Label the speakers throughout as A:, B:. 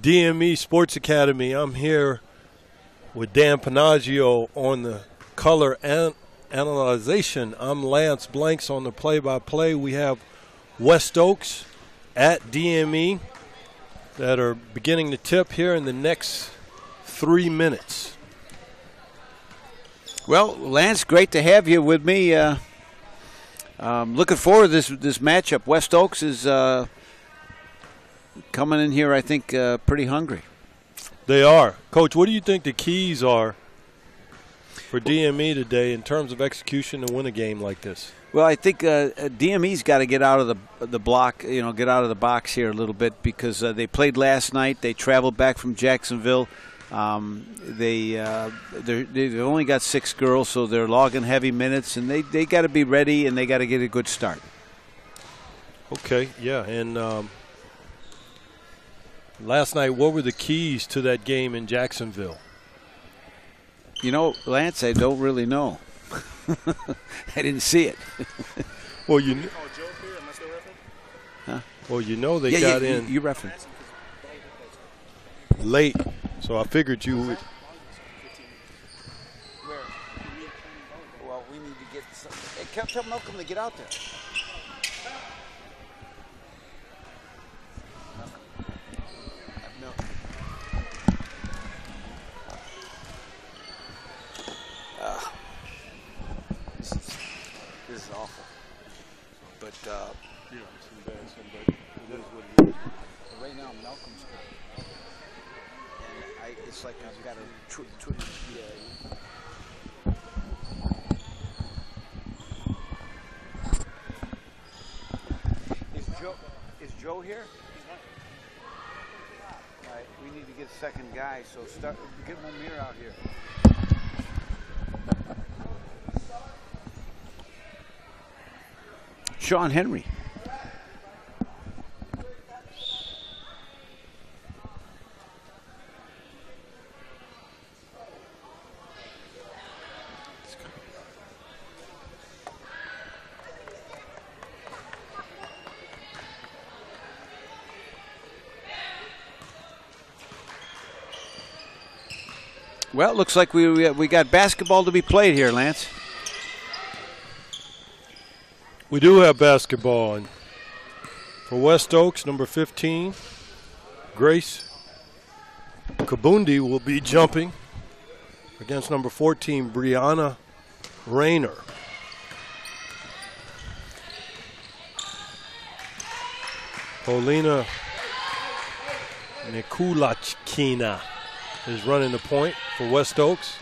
A: DME Sports Academy. I'm here with Dan Panaggio on the color analyzation. I'm Lance Blanks on the play-by-play. We have West Oaks at DME that are beginning to tip here in the next 3 minutes.
B: Well, Lance, great to have you with me. Looking forward to this matchup. West Oaks is coming in here, I think, pretty hungry.
A: They are. Coach, what do you think the keys are for DME today in terms of execution to win a game like this?
B: Well, I think DME's got to get out of the block, get out of the box here a little bit because they played last night. They traveled back from Jacksonville. They've only got 6 girls, so they're logging heavy minutes, and they got to be ready and they got to get a good start.
A: Okay, yeah, and last night, what were the keys to that game in Jacksonville?
B: Lance, I don't really know. I didn't see it.
A: Well, Well, they got in.
B: You referenced
A: late, so I figured you would.
B: Well, we need to get some. Hey, tell Malcolm to get out there. This is awful. But it is what it is. Right now, Malcolm's good. And it's like I've got to Is Joe here? All right, we need to get a second guy, so get Momir out here. Sean Henry. Well, it looks like we got basketball to be played here, Lance.
A: We do have basketball. And for West Oaks, number 15, Grace Kabundi will be jumping against number 14, Brianna Rayner. Polina Nikulachkina is running the point for West Oaks.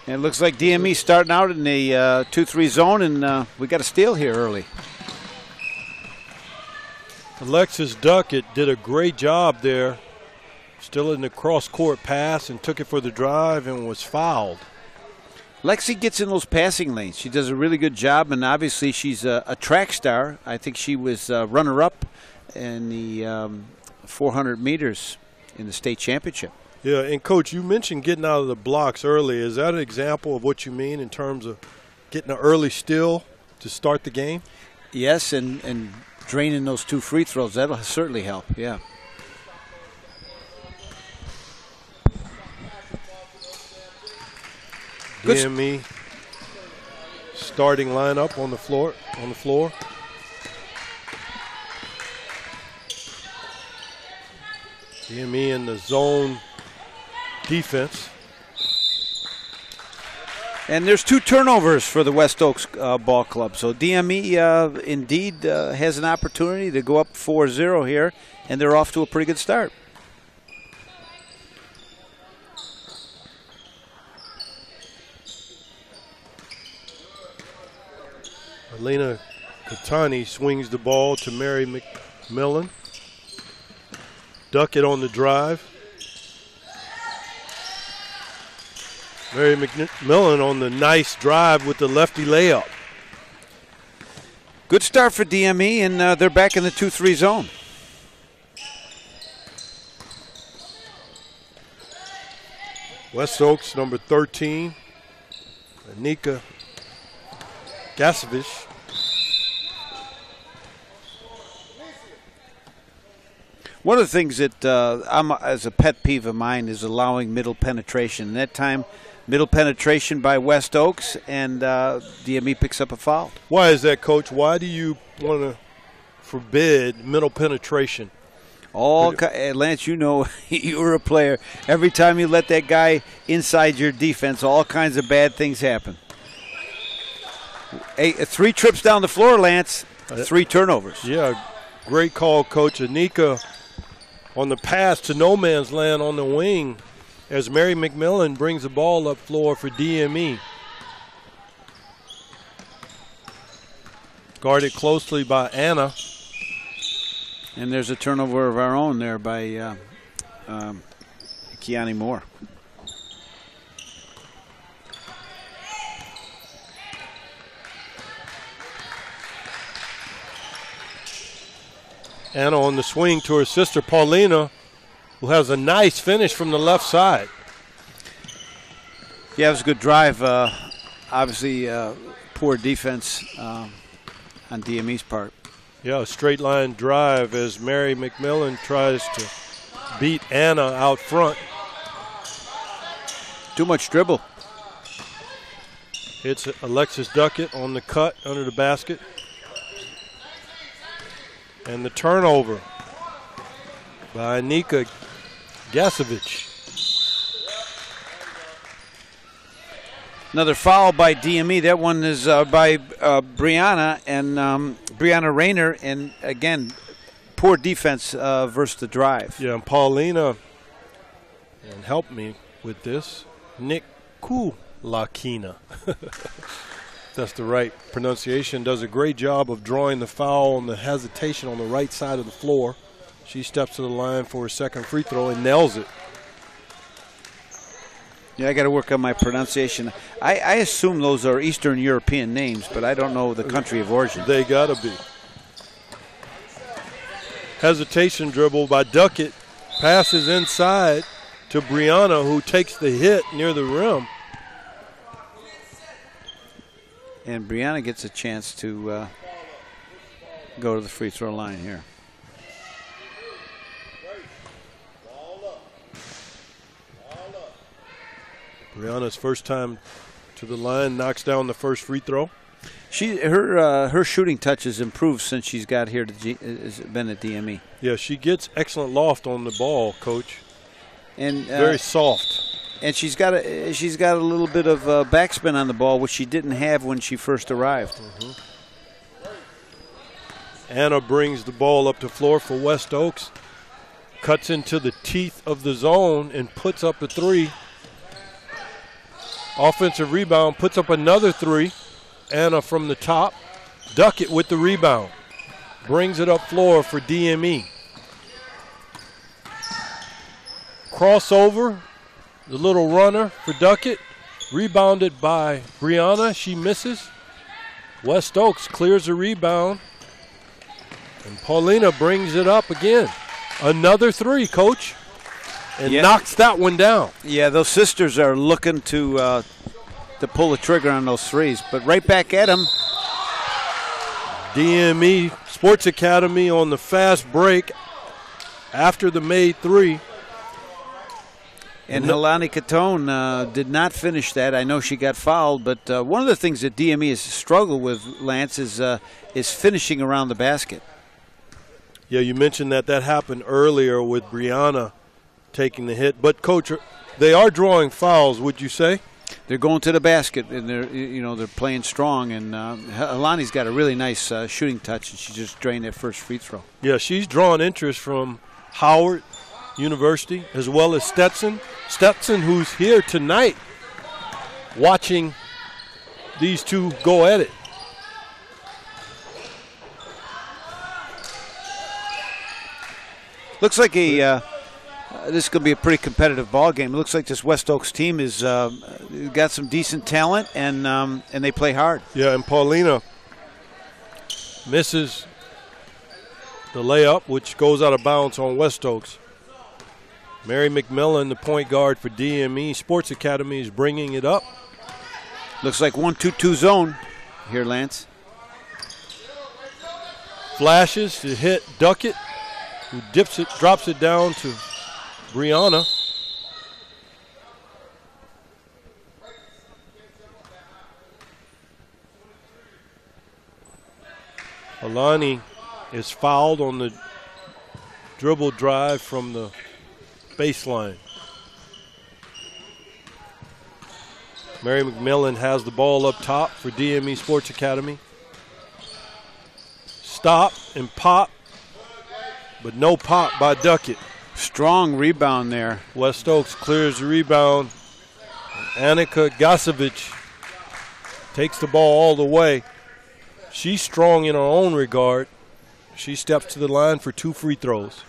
B: And it looks like DME starting out in the 2-3 zone, and we got a steal here early.
A: Alexis Duckett did a great job there, still in the cross-court pass, and took it for the drive and was fouled.
B: Lexi gets in those passing lanes. She does a really good job, and obviously she's a track star. I think she was runner-up in the 400 meters in the state championship.
A: Yeah, and Coach, you mentioned getting out of the blocks early. Is that an example of what you mean in terms of getting an early steal to start the game?
B: Yes, and draining those 2 free throws. That'll certainly help, yeah.
A: DME starting lineup on the floor. DME in the zone defense.
B: And there's 2 turnovers for the West Oaks ball club. So DME indeed has an opportunity to go up 4-0 here, and they're off to a pretty good start.
A: Alina Katani swings the ball to Mary McMillan. Duckett on the drive. Mary McMillan on the nice drive with the lefty layup.
B: Good start for DME, and they're back in the 2-3 zone.
A: West Oaks, number 13, Anika Gasevich.
B: One of the things that as a pet peeve of mine is allowing middle penetration. And that time, middle penetration by West Oaks, and DME picks up a foul.
A: Why is that, Coach? Why do you want to forbid middle penetration?
B: Lance, you know, you were a player. Every time you let that guy inside your defense, all kinds of bad things happen. 3 trips down the floor, Lance. 3 turnovers.
A: Yeah, great call, Coach. Anika on the pass to no man's land on the wing as Mary McMillan brings the ball up floor for DME. Guarded closely by Anna.
B: And there's a turnover of our own there by Kiani Moore.
A: Anna on the swing to her sister Paulina, who has a nice finish from the left side.
B: Yeah, it was a good drive. Obviously, poor defense on DME's part.
A: Yeah, a straight line drive as Mary McMillan tries to beat Anna out front.
B: Too much dribble.
A: It's Alexis Duckett on the cut under the basket. And the turnover by Anika Gasevich.
B: Another foul by DME. That one is by Brianna and Brianna Rayner. And again, poor defense versus the drive.
A: Yeah, and Paulina, and help me with this, Nikulakina. That's the right pronunciation. Does a great job of drawing the foul on the hesitation on the right side of the floor. She steps to the line for her second free throw and nails it.
B: Yeah, I got to work on my pronunciation. I assume those are Eastern European names, but I don't know the country of origin.
A: They got to be. Hesitation dribble by Duckett. Passes inside to Brianna, who takes the hit near the rim.
B: And Brianna gets a chance to go to the free throw line here.
A: Brianna's first time to the line, knocks down the first free throw.
B: Her shooting touch has improved since she's got here has been at DME.
A: Yeah, she gets excellent loft on the ball, Coach.
B: And
A: very soft.
B: And she's got a little bit of backspin on the ball, which she didn't have when she first arrived.
A: Anna brings the ball up the floor for West Oaks. Cuts into the teeth of the zone and puts up a 3. Offensive rebound, puts up another 3. Anna from the top. Duckett with the rebound. Brings it up floor for DME. Crossover, the little runner for Duckett. Rebounded by Brianna. She misses. West Oaks clears the rebound. And Paulina brings it up again. Another 3, Coach. And knocks that one down.
B: Yeah, those sisters are looking to pull the trigger on those 3s, but right back at them.
A: DME Sports Academy on the fast break after the made 3.
B: And Helani Catone did not finish that. I know she got fouled, but one of the things that DME has struggled with, Lance, is finishing around the basket.
A: Yeah, you mentioned that happened earlier with Brianna taking the hit. But, Coach, they are drawing fouls, would you say?
B: They're going to the basket, and they're playing strong. And Helani's got a really nice shooting touch, and she just drained that first free throw.
A: Yeah, she's drawn interest from Howard University as well as Stetson. Stetson, who's here tonight watching these two go at it.
B: Looks like this is going to be a pretty competitive ball game. It looks like this West Oaks team is got some decent talent, and they play hard.
A: Yeah, and Paulina misses the layup, which goes out of bounds on West Oaks. Mary McMillan, the point guard for DME Sports Academy, is bringing it up.
B: Looks like 1-2-2 zone here, Lance.
A: Flashes to hit Duckett. who drops it down to Brianna. Alani is fouled on the dribble drive from the baseline. Mary McMillan has the ball up top for DME Sports Academy. Stop and pop, but no pop by Duckett.
B: Strong rebound there.
A: West Oaks clears the rebound. Annika Gasovic takes the ball all the way. She's strong in her own regard. She steps to the line for 2 free throws.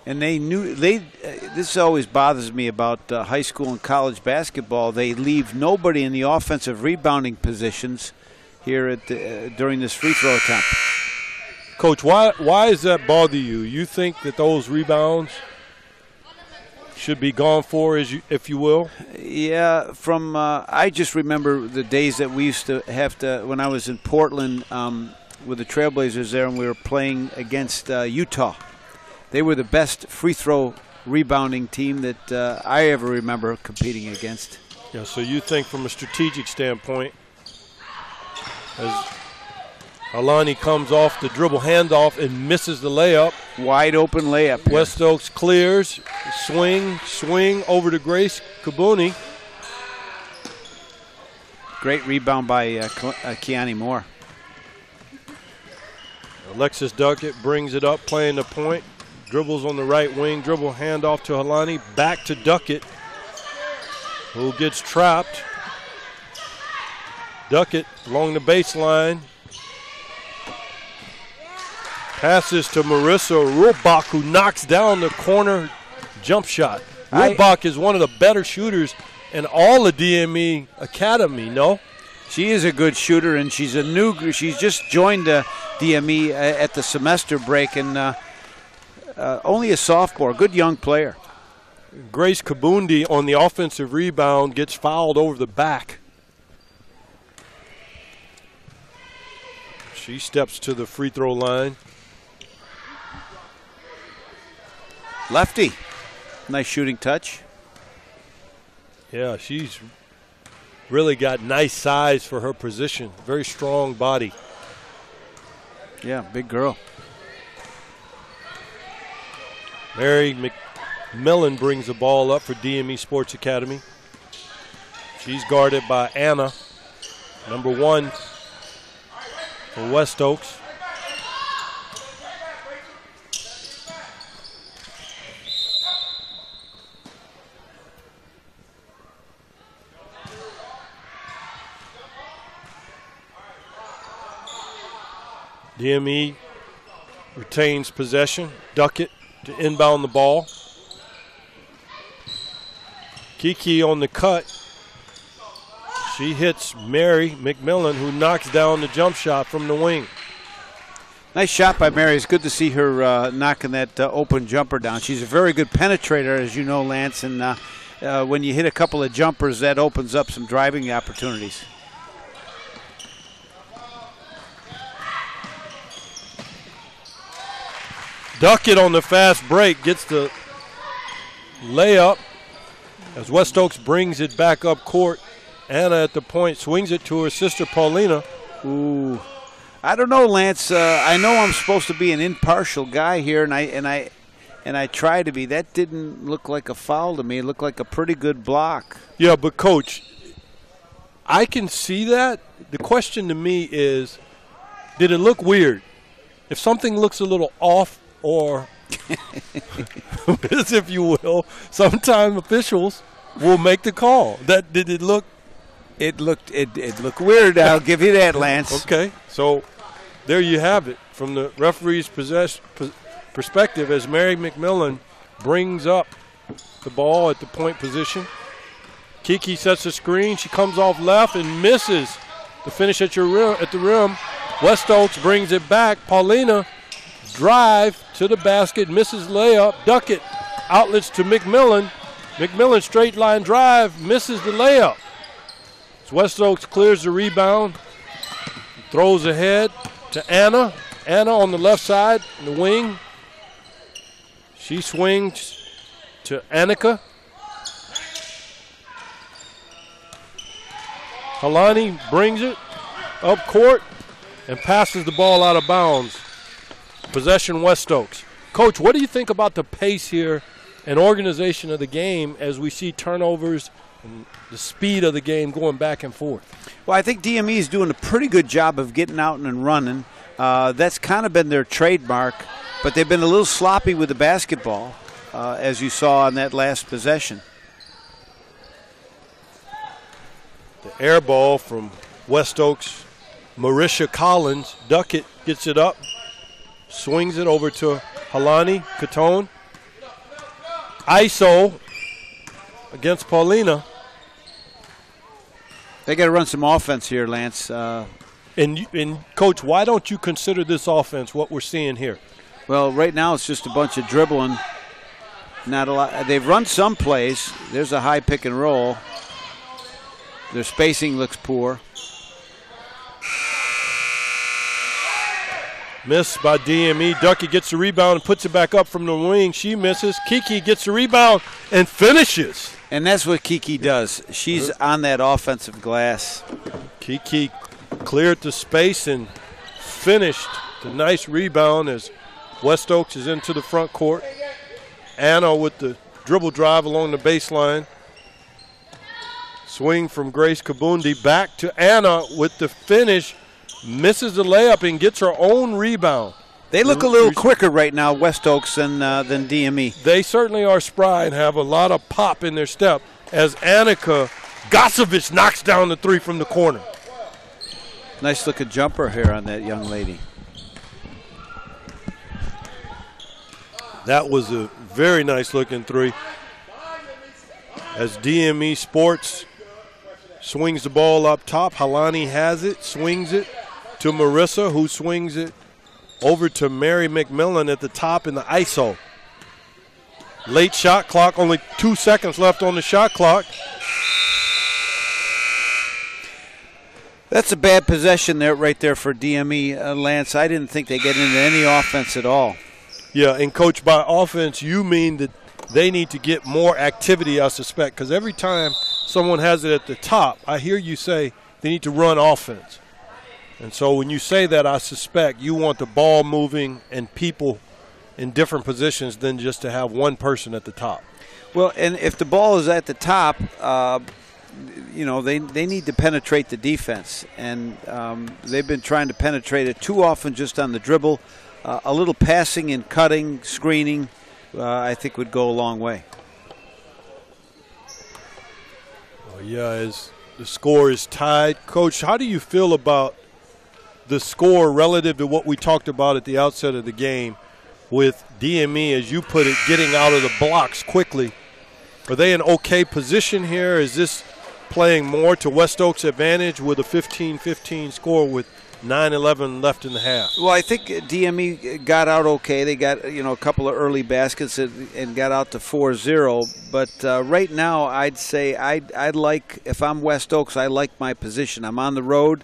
B: And this always bothers me about high school and college basketball. They leave nobody in the offensive rebounding positions here during this free throw attempt.
A: Coach, why does that bother you? You think that those rebounds should be gone for, if you will?
B: Yeah, I just remember the days that we used to have to, when I was in Portland with the Trailblazers there and we were playing against Utah. They were the best free throw rebounding team that I ever remember competing against.
A: Yeah, so you think from a strategic standpoint, as Alani comes off the dribble handoff and misses the layup.
B: Wide open layup.
A: West Oaks clears, swing over to Grace Kabuni.
B: Great rebound by Kiani Moore.
A: Alexis Duckett brings it up, playing the point. Dribbles on the right wing, dribble handoff to Alani, back to Duckett, who gets trapped. Duckett along the baseline. Passes to Marissa Rubach, who knocks down the corner jump shot. Rubach is one of the better shooters in all the DME Academy, no?
B: She is a good shooter, and she's just joined the DME at the semester break, and only a sophomore, good young player.
A: Grace Kabundi on the offensive rebound gets fouled over the back. She steps to the free throw line.
B: Lefty. Nice shooting touch.
A: Yeah, she's really got nice size for her position. Very strong body.
B: Yeah, big girl.
A: Mary McMillan brings the ball up for DME Sports Academy. She's guarded by Anna, number 1 for West Oaks. DME retains possession. Duckett to inbound the ball. Kiki on the cut. She hits Mary McMillan, who knocks down the jump shot from the wing.
B: Nice shot by Mary. It's good to see her knocking that open jumper down. She's a very good penetrator, as you know, Lance, and when you hit a couple of jumpers, that opens up some driving opportunities.
A: Duckett on the fast break gets the layup as West Oaks brings it back up court. Anna at the point swings it to her sister Paulina.
B: Ooh, I don't know, Lance. I know I'm supposed to be an impartial guy here, and I try to be. That didn't look like a foul to me. It looked like a pretty good block.
A: Yeah, but Coach, I can see that. The question to me is, did it look weird? If something looks a little off, or as if you will, sometimes officials will make the call. That did it look?
B: It looked weird. I'll give you that, Lance.
A: Okay, so there you have it from the referee's perspective as Mary McMillan brings up the ball at the point position. Kiki sets a screen. She comes off left and misses the finish at the rim. West Oaks brings it back. Paulina drive to the basket, misses layup. Duckett outlets to McMillan. McMillan straight line drive, misses the layup. So West Oaks clears the rebound, throws ahead. to Anna. Anna on the left side in the wing. She swings to Annika. Halani brings it up court and passes the ball out of bounds. Possession West Oaks. Coach, what do you think about the pace here and organization of the game as we see turnovers and the speed of the game going back and forth?
B: Well, I think DME is doing a pretty good job of getting out and running. That's kind of been their trademark, but they've been a little sloppy with the basketball, as you saw on that last possession.
A: The air ball from West Oaks, Marisha Collins. Duckett gets it up, swings it over to Halani Catone. ISO against Paulina.
B: They got to run some offense here, Lance.
A: And Coach, why don't you consider this offense what we're seeing here?
B: Well, right now it's just a bunch of dribbling. Not a lot. They've run some plays. There's a high pick and roll. Their spacing looks poor.
A: Missed by DME. Ducky gets the rebound and puts it back up from the wing. She misses. Kiki gets the rebound and finishes.
B: And that's what Kiki does. She's on that offensive glass.
A: Kiki cleared the space and finished the nice rebound as West Oaks is into the front court. Anna with the dribble drive along the baseline. Swing from Grace Kabundi back to Anna with the finish. Misses the layup and gets her own rebound.
B: They look a little quicker right now, West Oaks, than DME.
A: They certainly are spry and have a lot of pop in their step as Annika Gosevich knocks down the three from the corner.
B: Nice looking jumper here on that young lady.
A: That was a very nice looking three. As DME Sports swings the ball up top, Halani has it, swings it to Marissa, who swings it over to Mary McMillan at the top in the ISO. Late shot clock, only 2 seconds left on the shot clock.
B: That's a bad possession there, right there for DME, Lance. I didn't think they get into any offense at all.
A: Yeah, and Coach, by offense, you mean that they need to get more activity, I suspect, because every time someone has it at the top, I hear you say they need to run offense. And so when you say that, I suspect you want the ball moving and people in different positions than just to have one person at the top.
B: Well, and if the ball is at the top, they need to penetrate the defense. And they've been trying to penetrate it too often just on the dribble. A little passing and cutting, screening, I think would go a long way.
A: Well, yeah, as the score is tied. Coach, how do you feel about the score relative to what we talked about at the outset of the game with DME, as you put it, getting out of the blocks quickly? Are they in okay position here? Is this playing more to West Oaks' advantage with a 15-15 score with 9:11 left in the half?
B: Well, I think DME got out okay. They got a couple of early baskets and got out to 4-0. But right now, I'd say I'd like, if I'm West Oaks, I like my position. I'm on the road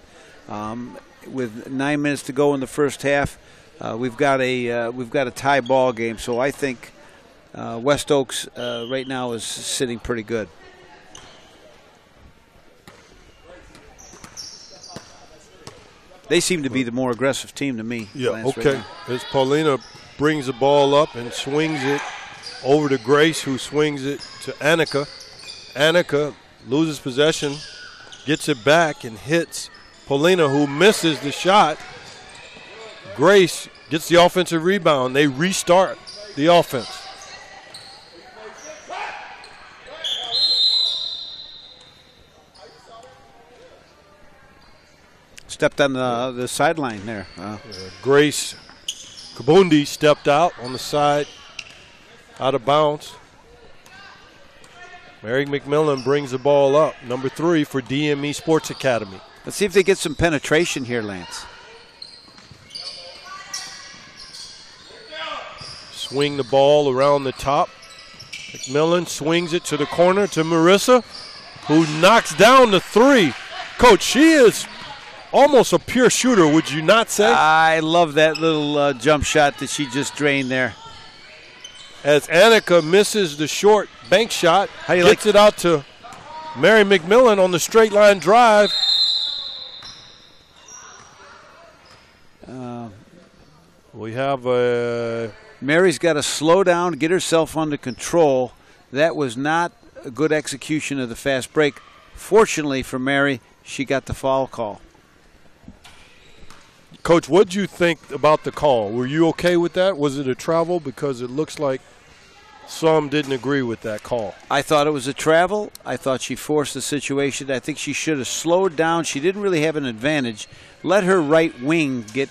B: with 9 minutes to go in the first half. We've got a tie ball game, so I think West Oaks right now is sitting pretty good. They seem to be the more aggressive team to me.
A: Yeah,
B: Lance,
A: okay.
B: Right
A: as Paulina brings the ball up and swings it over to Grace, who swings it to Annika. Annika loses possession, gets it back, and hits Paulina, who misses the shot. Grace gets the offensive rebound. They restart the offense.
B: Stepped on the sideline there.
A: Grace Kabundi stepped out on the side, out of bounds. Mary McMillan brings the ball up, number 3 for DME Sports Academy.
B: Let's see if they get some penetration here, Lance.
A: Swing the ball around the top. McMillan swings it to the corner to Marissa, who knocks down the 3. Coach, she is almost a pure shooter, would you not say?
B: I love that little jump shot that she just drained there.
A: As Annika misses the short bank shot, gets it out to Mary McMillan on the straight line drive. We have
B: Mary's got to slow down, get herself under control. That was not a good execution of the fast break. Fortunately for Mary, she got the foul call.
A: Coach, what did you think about the call? Were you okay with that? Was it a travel? Because it looks like some didn't agree with that call.
B: I thought it was a travel. I thought she forced the situation. I think she should have slowed down. She didn't really have an advantage. Let her right wing get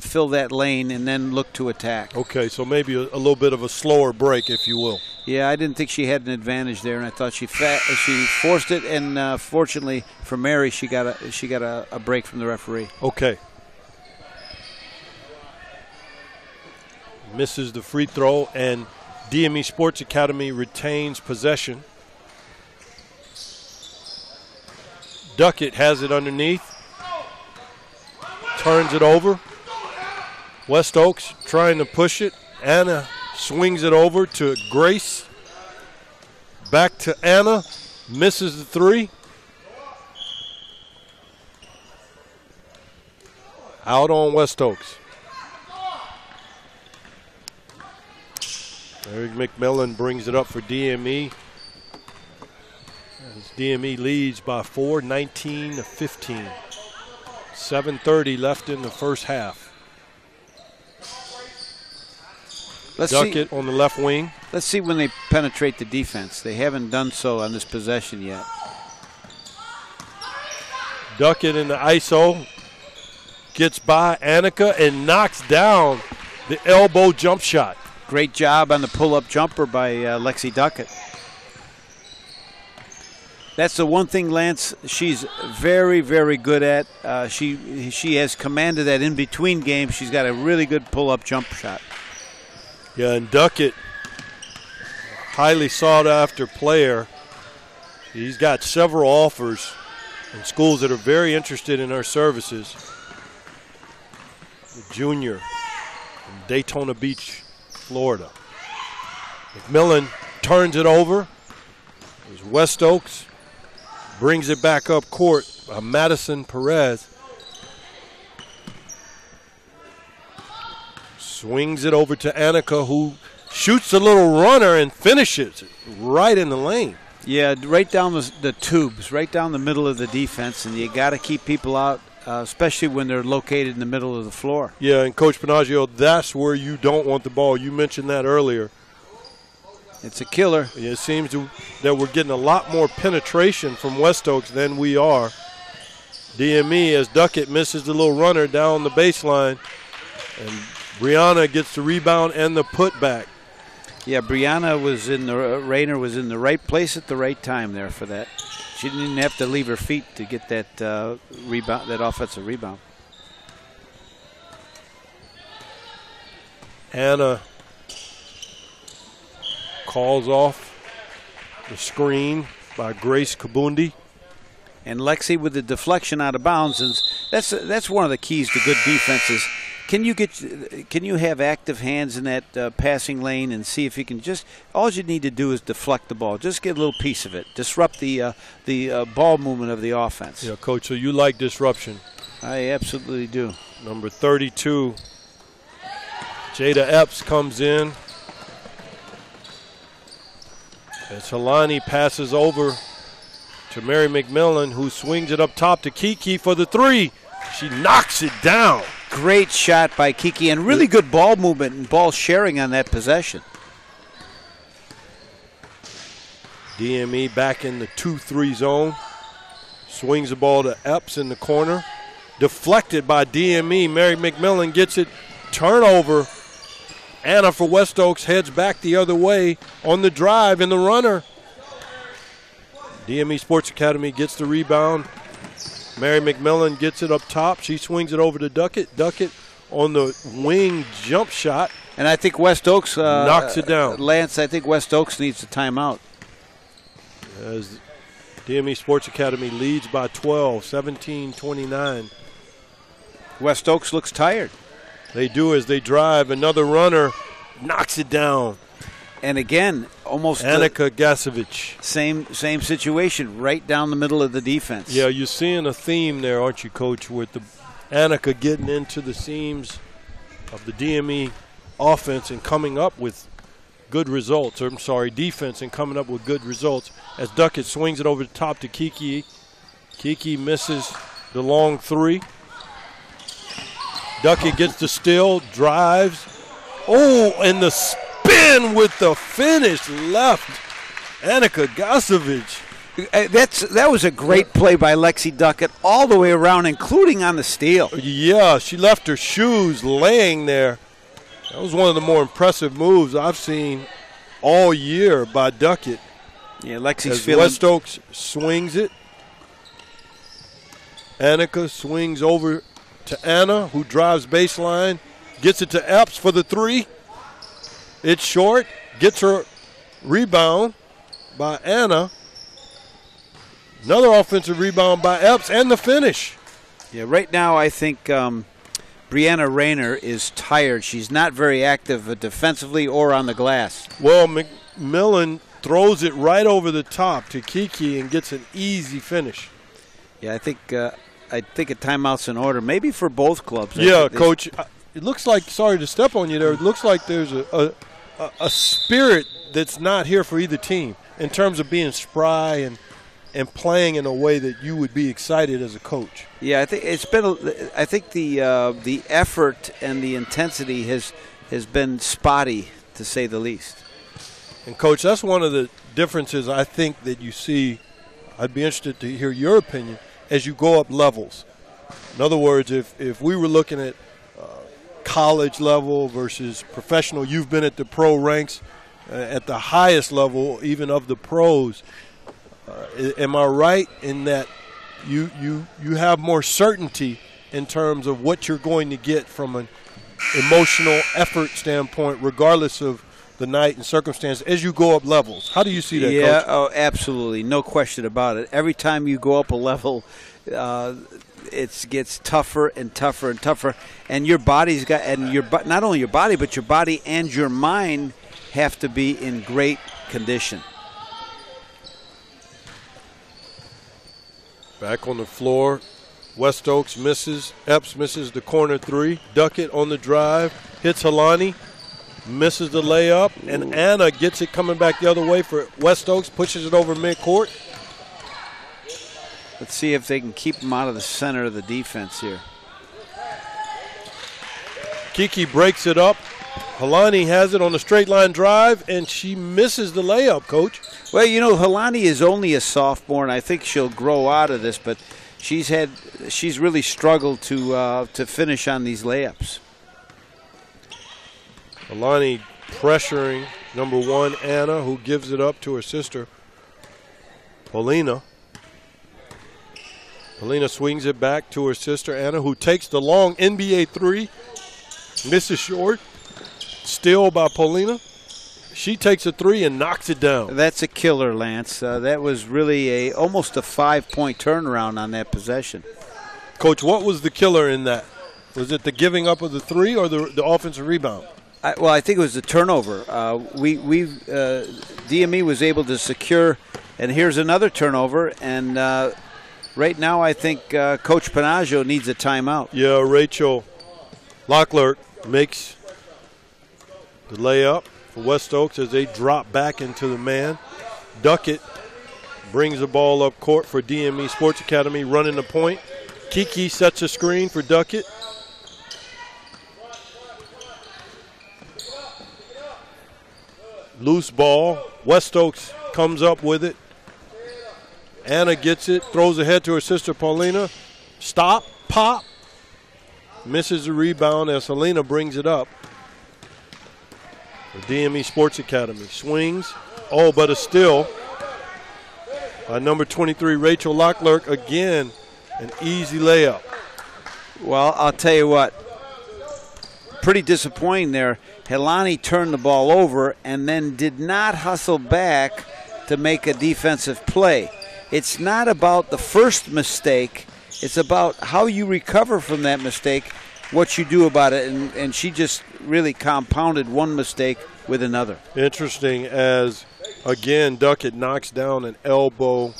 B: fill that lane and then look to attack.
A: Okay, so maybe a little bit of a slower break, if you will.
B: Yeah, I didn't think she had an advantage there, and I thought she forced it. And fortunately for Mary, she got a break from the referee.
A: Okay. Misses the free throw, and DME Sports Academy retains possession. Duckett has it underneath. Turns it over. West Oaks trying to push it. Anna swings it over to Grace. Back to Anna. Misses the three. Out on West Oaks. Eric McMillan brings it up for DME. As DME leads by 4, 19-15. 7:30 left in the first half. Duckett on the left wing.
B: Let's see when they penetrate the defense. They haven't done so on this possession yet.
A: Duckett in the ISO. Gets by Annika and knocks down the elbow jump shot.
B: Great job on the pull-up jumper by Lexi Duckett. That's the one thing, Lance, she's very, very good at. She has command of that in-between game. She's got a really good pull-up jump shot.
A: Yeah, and Duckett, highly sought-after player. He's got several offers in schools that are very interested in her services. The junior from Daytona Beach, Florida. McMillan turns it over. There's West Oaks. Brings it back up court by Madison Perez. Swings it over to Annika, who shoots a little runner and finishes it right in the lane.
B: Yeah, right down the tubes, right down the middle of the defense, and you got to keep people out, especially when they're located in the middle of the floor.
A: Yeah, and Coach Panaggio, that's where you don't want the ball. You mentioned that earlier.
B: It's a killer.
A: It seems that we're getting a lot more penetration from West Oaks than we are. DME, as Duckett misses the little runner down the baseline, and Brianna gets the rebound and the putback.
B: Yeah, Brianna Rayner was in the right place at the right time there for that. She didn't even have to leave her feet to get that rebound, that offensive rebound.
A: Anna calls off the screen by Grace Kabundi.
B: And Lexi with the deflection out of bounds, and that's one of the keys to good defenses. Can you have active hands in that passing lane and see if you can just, all you need to do is deflect the ball. Just get a little piece of it. Disrupt the ball movement of the offense.
A: Yeah, Coach, so you like disruption.
B: I absolutely do.
A: Number 32, Jada Epps comes in. As Helani passes over to Mary McMillan, who swings it up top to Kiki for the three. She knocks it down.
B: Great shot by Kiki, and really good ball movement and ball sharing on that possession.
A: DME back in the 2-3 zone. Swings the ball to Epps in the corner. Deflected by DME. Mary McMillan gets it. Turnover. Anna for West Oaks heads back the other way on the drive in the runner. DME Sports Academy gets the rebound. Mary McMillan gets it up top. She swings it over to Duckett. Duckett on the wing jump shot.
B: And I think West Oaks
A: knocks it down.
B: Lance, I think West Oaks needs a timeout.
A: As DME Sports Academy leads by 12, 17-29.
B: West Oaks looks tired.
A: They do as they drive. Another runner knocks it down.
B: And again, almost
A: Annika Gasovic.
B: Same situation, right down the middle of the defense.
A: Yeah, you're seeing a theme there, aren't you, Coach, with the Annika getting into the seams of the DME offense and coming up with good results. Or, I'm sorry, defense and coming up with good results. As Duckett swings it over the top to Kiki. Kiki misses the long three. Duckett gets the steal, drives. Oh, and the spin with the finish left. Annika Gasovic.
B: That was a great play by Lexi Duckett all the way around, including on the steal.
A: Yeah, she left her shoes laying there. That was one of the more impressive moves I've seen all year by Duckett.
B: Yeah, Lexi's
A: as
B: feeling.
A: West Oaks swings it. Annika swings over to Anna, who drives baseline, gets it to Epps for the three. It's short, gets her rebound by Anna. Another offensive rebound by Epps, and the finish.
B: Yeah, right now I think Brianna Rayner is tired. She's not very active defensively or on the glass.
A: Well, McMillan throws it right over the top to Kiki and gets an easy finish.
B: Yeah, I think a timeout's in order, maybe for both clubs.
A: Yeah, Coach. It looks like, sorry to step on you there, it looks like there's a spirit that's not here for either team in terms of being spry and playing in a way that you would be excited as a coach.
B: Yeah, I think it's been. I think the effort and the intensity has been spotty, to say the least.
A: And Coach, that's one of the differences I think that you see. I'd be interested to hear your opinion as you go up levels. In other words, if we were looking at college level versus professional, you've been at the pro ranks at the highest level, even of the pros. Am I right in that you have more certainty in terms of what you're going to get from an emotional effort standpoint, regardless of the night and circumstance, as you go up levels? How do you see that,
B: yeah,
A: Coach?
B: Oh, absolutely. No question about it. Every time you go up a level, it gets tougher and tougher and tougher. And your body's got, and not only your body, but your body and your mind have to be in great condition.
A: Back on the floor, West Oaks misses. Epps misses the corner three. Duckett on the drive, hits Helani, misses the layup, and Anna gets it coming back the other way for West Oaks, pushes it over midcourt.
B: Let's see if they can keep them out of the center of the defense here.
A: Kiki breaks it up. Helani has it on the straight line drive, and she misses the layup, Coach.
B: Well, you know, Helani is only a sophomore, and I think she'll grow out of this, but she's really struggled to finish on these layups.
A: Helani pressuring number one, Anna, who gives it up to her sister, Paulina. Paulina swings it back to her sister, Anna, who takes the long NBA three. Misses short. Steal by Paulina. She takes a three and knocks it down.
B: That's a killer, Lance. That was really almost a 5-point turnaround on that possession.
A: Coach, what was the killer in that? Was it the giving up of the three or the offensive rebound?
B: I think it was the turnover. DME was able to secure, and here's another turnover. And right now I think Coach Panaggio needs a timeout.
A: Yeah, Rachel Locklear makes the layup for West Oaks as they drop back into the man. Duckett brings the ball up court for DME Sports Academy, running the point. Kiki sets a screen for Duckett. Loose ball. West Oaks comes up with it. Anna gets it, throws ahead to her sister Paulina. Stop, pop. Misses the rebound as Helena brings it up. The DME Sports Academy swings. Oh, but a steal by number 23, Rachel Locklear. Again, an easy layup.
B: Well, I'll tell you what. Pretty disappointing there. Helani turned the ball over and then did not hustle back to make a defensive play. It's not about the first mistake. It's about how you recover from that mistake, what you do about it, and she just really compounded one mistake with another.
A: Interesting as, again, Duckett knocks down an elbow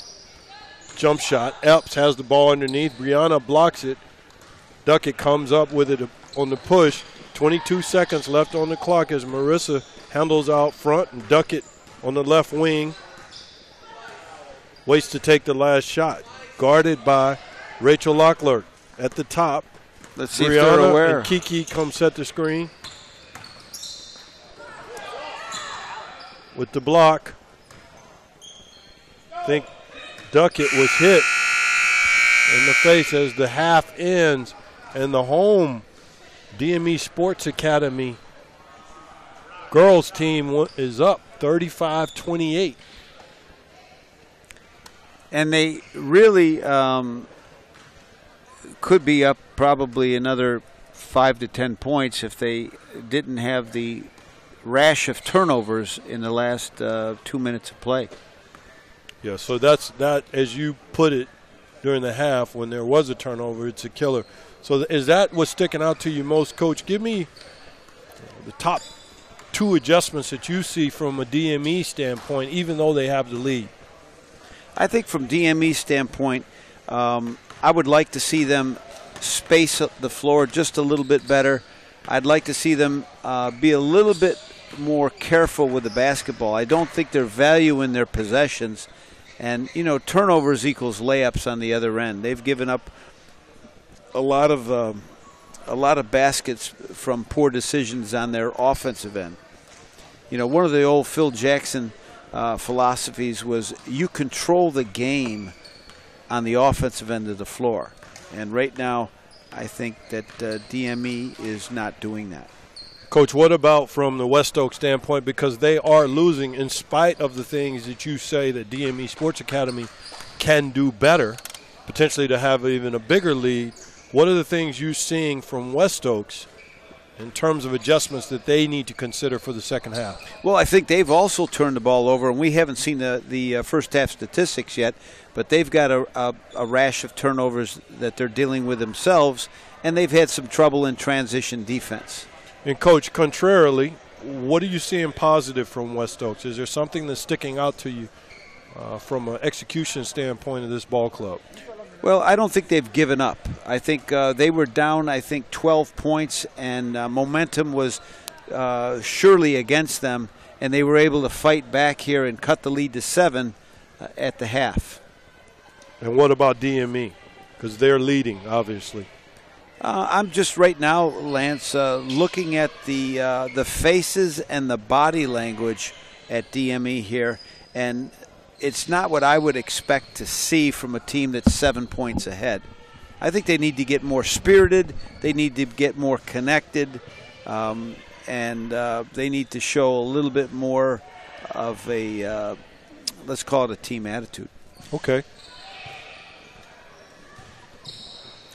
A: jump shot. Epps has the ball underneath. Brianna blocks it. Duckett comes up with it on the push. 22 seconds left on the clock as Marissa handles out front, and Duckett on the left wing waits to take the last shot. Guarded by Rachel Locklear at the top.
B: Let's see
A: Brianna
B: if they're aware.
A: and Kiki come set the screen with the block. I think Duckett was hit in the face as the half ends, and the home DME Sports Academy girls team is up 35-28.
B: And they really could be up probably another 5 to 10 points if they didn't have the rash of turnovers in the last 2 minutes of play.
A: Yeah, so that's that, as you put it, during the half when there was a turnover, it's a killer. So is that what's sticking out to you most, Coach? Give me the top 2 adjustments that you see from a DME standpoint, even though they have the lead.
B: I think from DME standpoint, I would like to see them space the floor just a little bit better. I'd like to see them be a little bit more careful with the basketball. I don't think they're valuing their possessions. And, you know, turnovers equals layups on the other end. They've given up a lot of baskets from poor decisions on their offensive end. You know, one of the old Phil Jackson philosophies was you control the game on the offensive end of the floor. And right now, I think that DME is not doing that.
A: Coach, what about from the West Oak standpoint? Because they are losing in spite of the things that you say that DME Sports Academy can do better, potentially to have even a bigger lead. What are the things you're seeing from West Oaks in terms of adjustments that they need to consider for the second half?
B: Well, I think they've also turned the ball over, and we haven't seen the first half statistics yet, but they've got a rash of turnovers that they're dealing with themselves, and they've had some trouble in transition defense.
A: And, Coach, contrarily, what are you seeing positive from West Oaks? Is there something that's sticking out to you from an execution standpoint of this ball club?
B: Well, I don't think they've given up. I think they were down, 12 points, and momentum was surely against them, and they were able to fight back here and cut the lead to 7 at the half.
A: And what about DME? Because they're leading, obviously.
B: I'm just right now, Lance, looking at the faces and the body language at DME here, and it's not what I would expect to see from a team that's 7 points ahead. I think they need to get more spirited. They need to get more connected, and they need to show a little bit more of a, let's call it a team attitude.
A: Okay.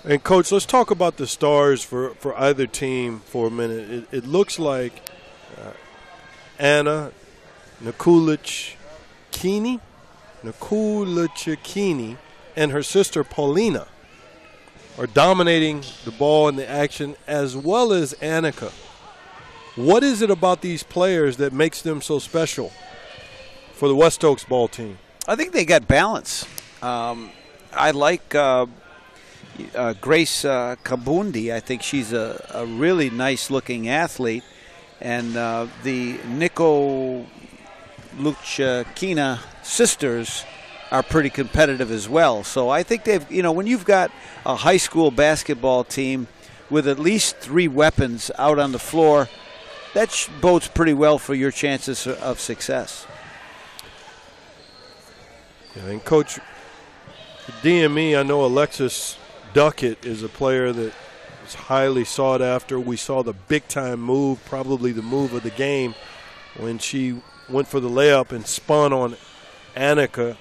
A: And, Coach, let's talk about the stars for either team for a minute. It looks like Anna Nikulichkini and her sister Paulina are dominating the ball and the action, as well as Annika. What is it about these players that makes them so special for the West Oaks ball team?
B: I think they got balance. I like Grace Kabundi. I think she's a really nice-looking athlete. And the Nico Luchkina sisters are pretty competitive as well. So I think they've, when you've got a high school basketball team with at least 3 weapons out on the floor, that bodes pretty well for your chances of success.
A: Yeah, and, Coach, DME, I know Alexis Duckett is a player that is highly sought after. We saw the big-time move, probably the move of the game, when she went for the layup and spun on Annika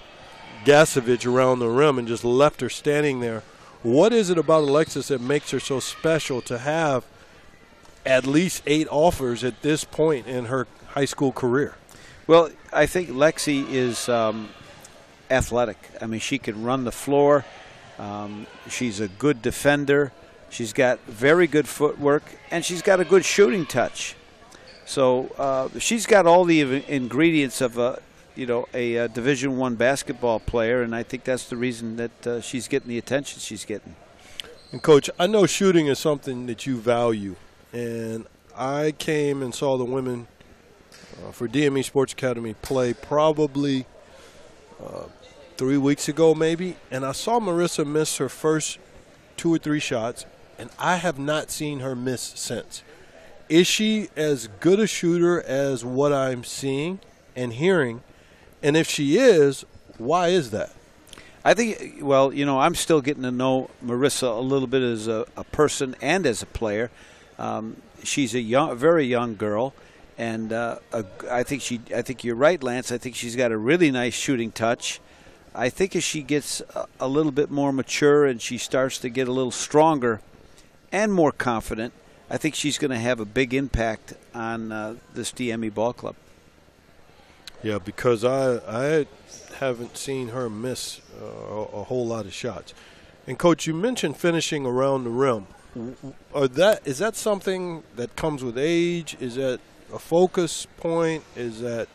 A: Gasevich around the rim and just left her standing there. What is it about Alexis that makes her so special to have at least 8 offers at this point in her high school career?
B: Well, I think Lexi is athletic. I mean, she can run the floor. She's a good defender. She's got very good footwork, and she's got a good shooting touch. So she's got all the ingredients of a Division I basketball player, and I think that's the reason that she's getting the attention she's getting.
A: And Coach, I know shooting is something that you value, and I came and saw the women for DME Sports Academy play probably 3 weeks ago maybe, and I saw Marissa miss her first 2 or 3 shots, and I have not seen her miss since. Is she as good a shooter as what I'm seeing and hearing? And if she is, why is that?
B: I think, well, I'm still getting to know Marissa a little bit as a person and as a player. She's a very young girl, and I think you're right, Lance. I think she's got a really nice shooting touch. I think as she gets a little bit more mature and she starts to get a little stronger and more confident, I think she's going to have a big impact on this DME ball club.
A: Yeah, because I haven't seen her miss a whole lot of shots. And, Coach, you mentioned finishing around the rim. Is that something that comes with age? Is that a focus point? Is that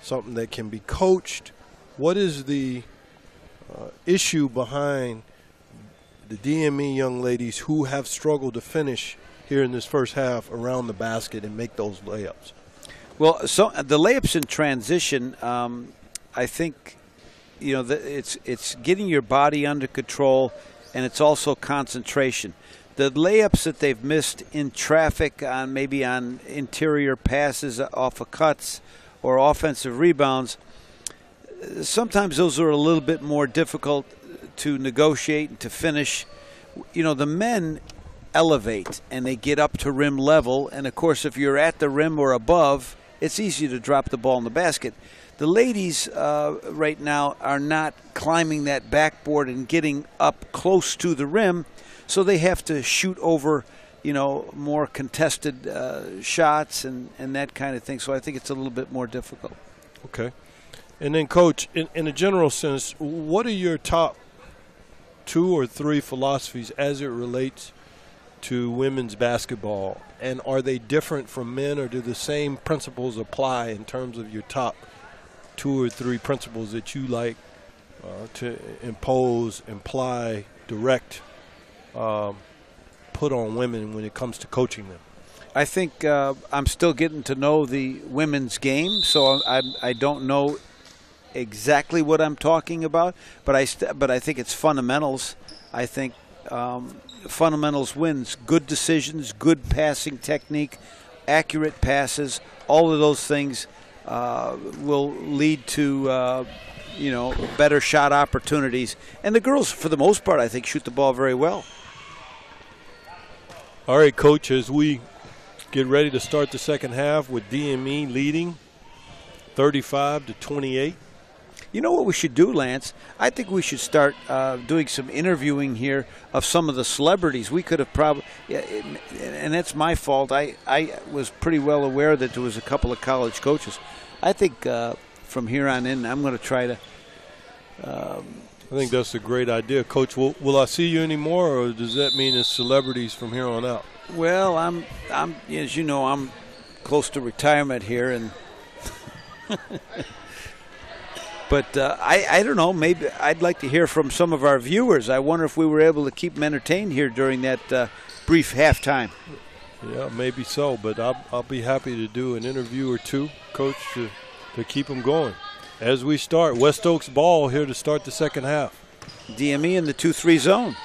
A: something that can be coached? What is the issue behind the DME young ladies who have struggled to finish here in this first half around the basket and make those layups?
B: Well, so the layups in transition, I think, it's getting your body under control, and it's also concentration. The layups that they've missed in traffic maybe on interior passes off of cuts or offensive rebounds, sometimes those are a little bit more difficult to negotiate and to finish. The men elevate and they get up to rim level, and of course if you're at the rim or above, it's easy to drop the ball in the basket. The ladies right now are not climbing that backboard and getting up close to the rim, so they have to shoot over more contested shots and that kind of thing. So I think it's a little bit more difficult.
A: Okay. And then, Coach, in a general sense, what are your top 2 or 3 philosophies as it relates to women's basketball? And are they different from men, or do the same principles apply in terms of your top 2 or 3 principles that you like to impose, imply, direct, put on women when it comes to coaching them?
B: I think I'm still getting to know the women's game, so I don't know exactly what I'm talking about, but I think it's fundamentals. I think fundamentals wins. Good decisions, good passing technique, accurate passes, all of those things will lead to better shot opportunities. And the girls, for the most part, I think shoot the ball very well.
A: All right, Coach, as we get ready to start the second half with DME leading 35-28.
B: You know what we should do, Lance? I think we should start doing some interviewing here of some of the celebrities. We could have probably, and that's my fault. I was pretty well aware that there was a couple of college coaches. I think from here on in, I'm going to try to.
A: I think that's a great idea, Coach. Will I see you anymore, or does that mean it's celebrities from here on out?
B: Well, I'm as you know, I'm close to retirement here, and. But I don't know. Maybe I'd like to hear from some of our viewers. I wonder if we were able to keep them entertained here during that brief halftime.
A: Yeah, maybe so. But I'll be happy to do an interview or two, Coach, to keep them going. As we start, West Oaks ball here to start the second half.
B: DME in the 2-3 zone.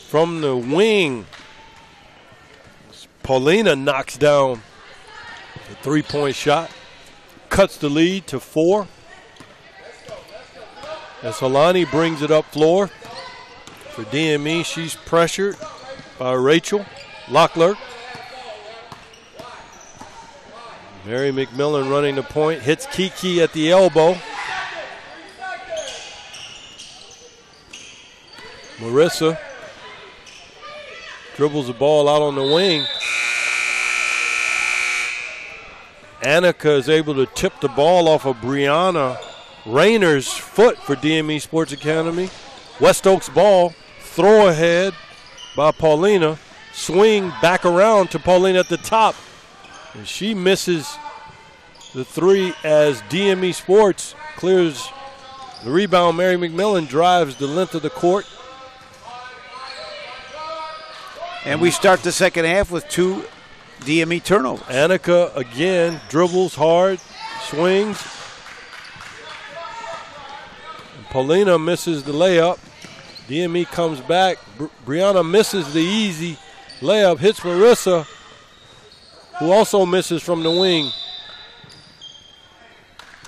A: From the wing, Paulina knocks down the 3-point shot. Cuts the lead to 4. As Helani brings it up floor for DME, she's pressured by Rachel Locklear. Mary McMillan running the point, hits Kiki at the elbow. Marissa dribbles the ball out on the wing. Annika is able to tip the ball off of Brianna Rayner's foot for DME Sports Academy. West Oaks ball, throw ahead by Paulina. Swing back around to Paulina at the top. And she misses the three as DME Sports clears the rebound. Mary McMillan drives the length of the court.
B: And we start the second half with 2 DME turnovers.
A: Annika again dribbles hard, swings. And Paulina misses the layup. DME comes back. Brianna misses the easy layup, hits Marissa, who also misses from the wing.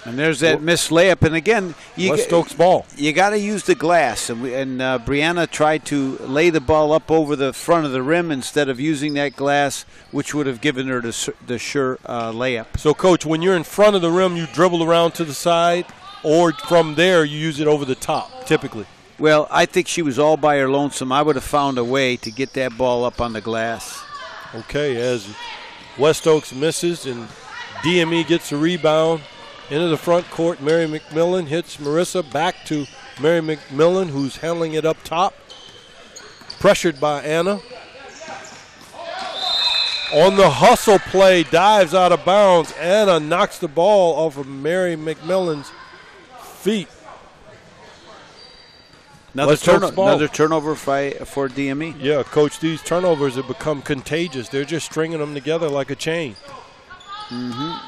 B: And there's that missed layup. And again,
A: West Oaks ball.
B: You got to use the glass. And Brianna tried to lay the ball up over the front of the rim instead of using that glass, which would have given her the sure layup.
A: So, Coach, when you're in front of the rim, you dribble around to the side, or from there you use it over the top, typically?
B: Well, I think she was all by her lonesome. I would have found a way to get that ball up on the glass.
A: Okay, as West Oaks misses and DME gets a rebound. Into the front court, Mary McMillan hits Marissa. Back to Mary McMillan, who's handling it up top. Pressured by Anna. On the hustle play, dives out of bounds. Anna knocks the ball off of Mary McMillan's feet.
B: Another turnover for DME.
A: Yeah, Coach, these turnovers have become contagious. They're just stringing them together like a chain.
B: Mm-hmm.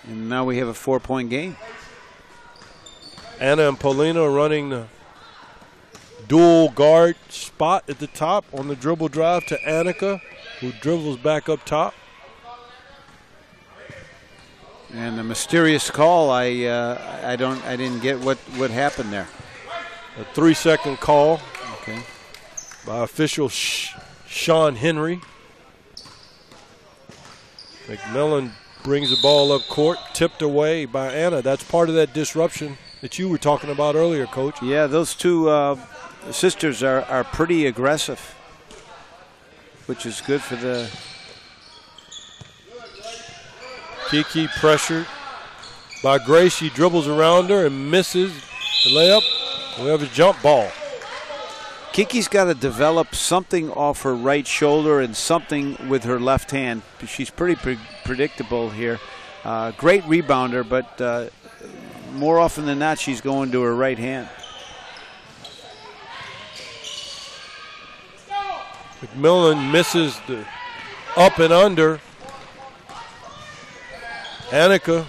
B: And now we have a 4-point game.
A: Anna and Paulina are running the dual guard spot at the top on the dribble drive to Annika, who dribbles back up top.
B: And the mysterious call, I didn't get what happened there.
A: A 3-second call,
B: okay,
A: by official Sean Henry. McMillan brings the ball up court, tipped away by Anna. That's part of that disruption that you were talking about earlier, Coach.
B: Yeah, those two sisters are pretty aggressive, which is good for the...
A: Kiki pressured by Grace. She dribbles around her and misses the layup. We have a jump ball.
B: Kiki's got to develop something off her right shoulder and something with her left hand. She's pretty predictable here. Great rebounder, but more often than not, she's going to her right hand.
A: McMillan misses the up and under. Annika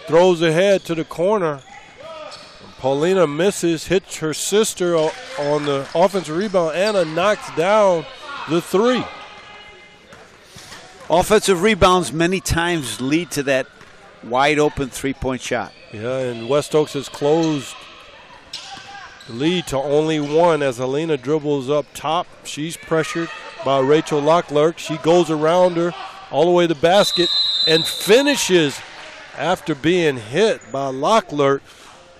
A: throws ahead to the corner. Paulina misses, hits her sister on the offensive rebound. Anna knocks down the three.
B: Offensive rebounds many times lead to that wide open three-point shot.
A: Yeah, and West Oaks has closed the lead to only one as Helena dribbles up top. She's pressured by Rachel Locklerk. She goes around her all the way to the basket and finishes after being hit by Locklerk.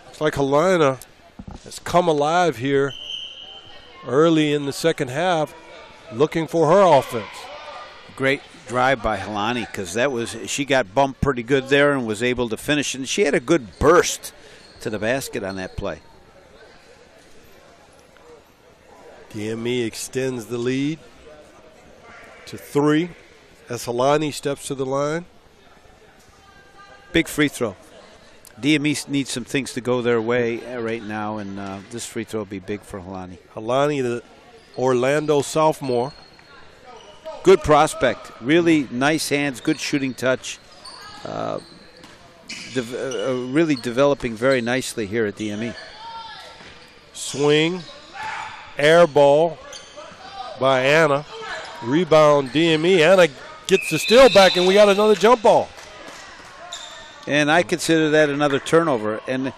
A: It's like Helena has come alive here early in the second half, looking for her offense.
B: Great drive by Helani, because she got bumped pretty good there and was able to finish, and she had a good burst to the basket on that play.
A: DME extends the lead to 3 as Helani steps to the line.
B: Big free throw. DME needs some things to go their way right now, and this free throw will be big for Helani.
A: Helani, the Orlando sophomore.
B: Good prospect. Really nice hands, good shooting touch. Really developing very nicely here at DME.
A: Swing, air ball by Anna. Rebound DME. Anna gets the steal back, and we got another jump ball.
B: And I consider that another turnover. And,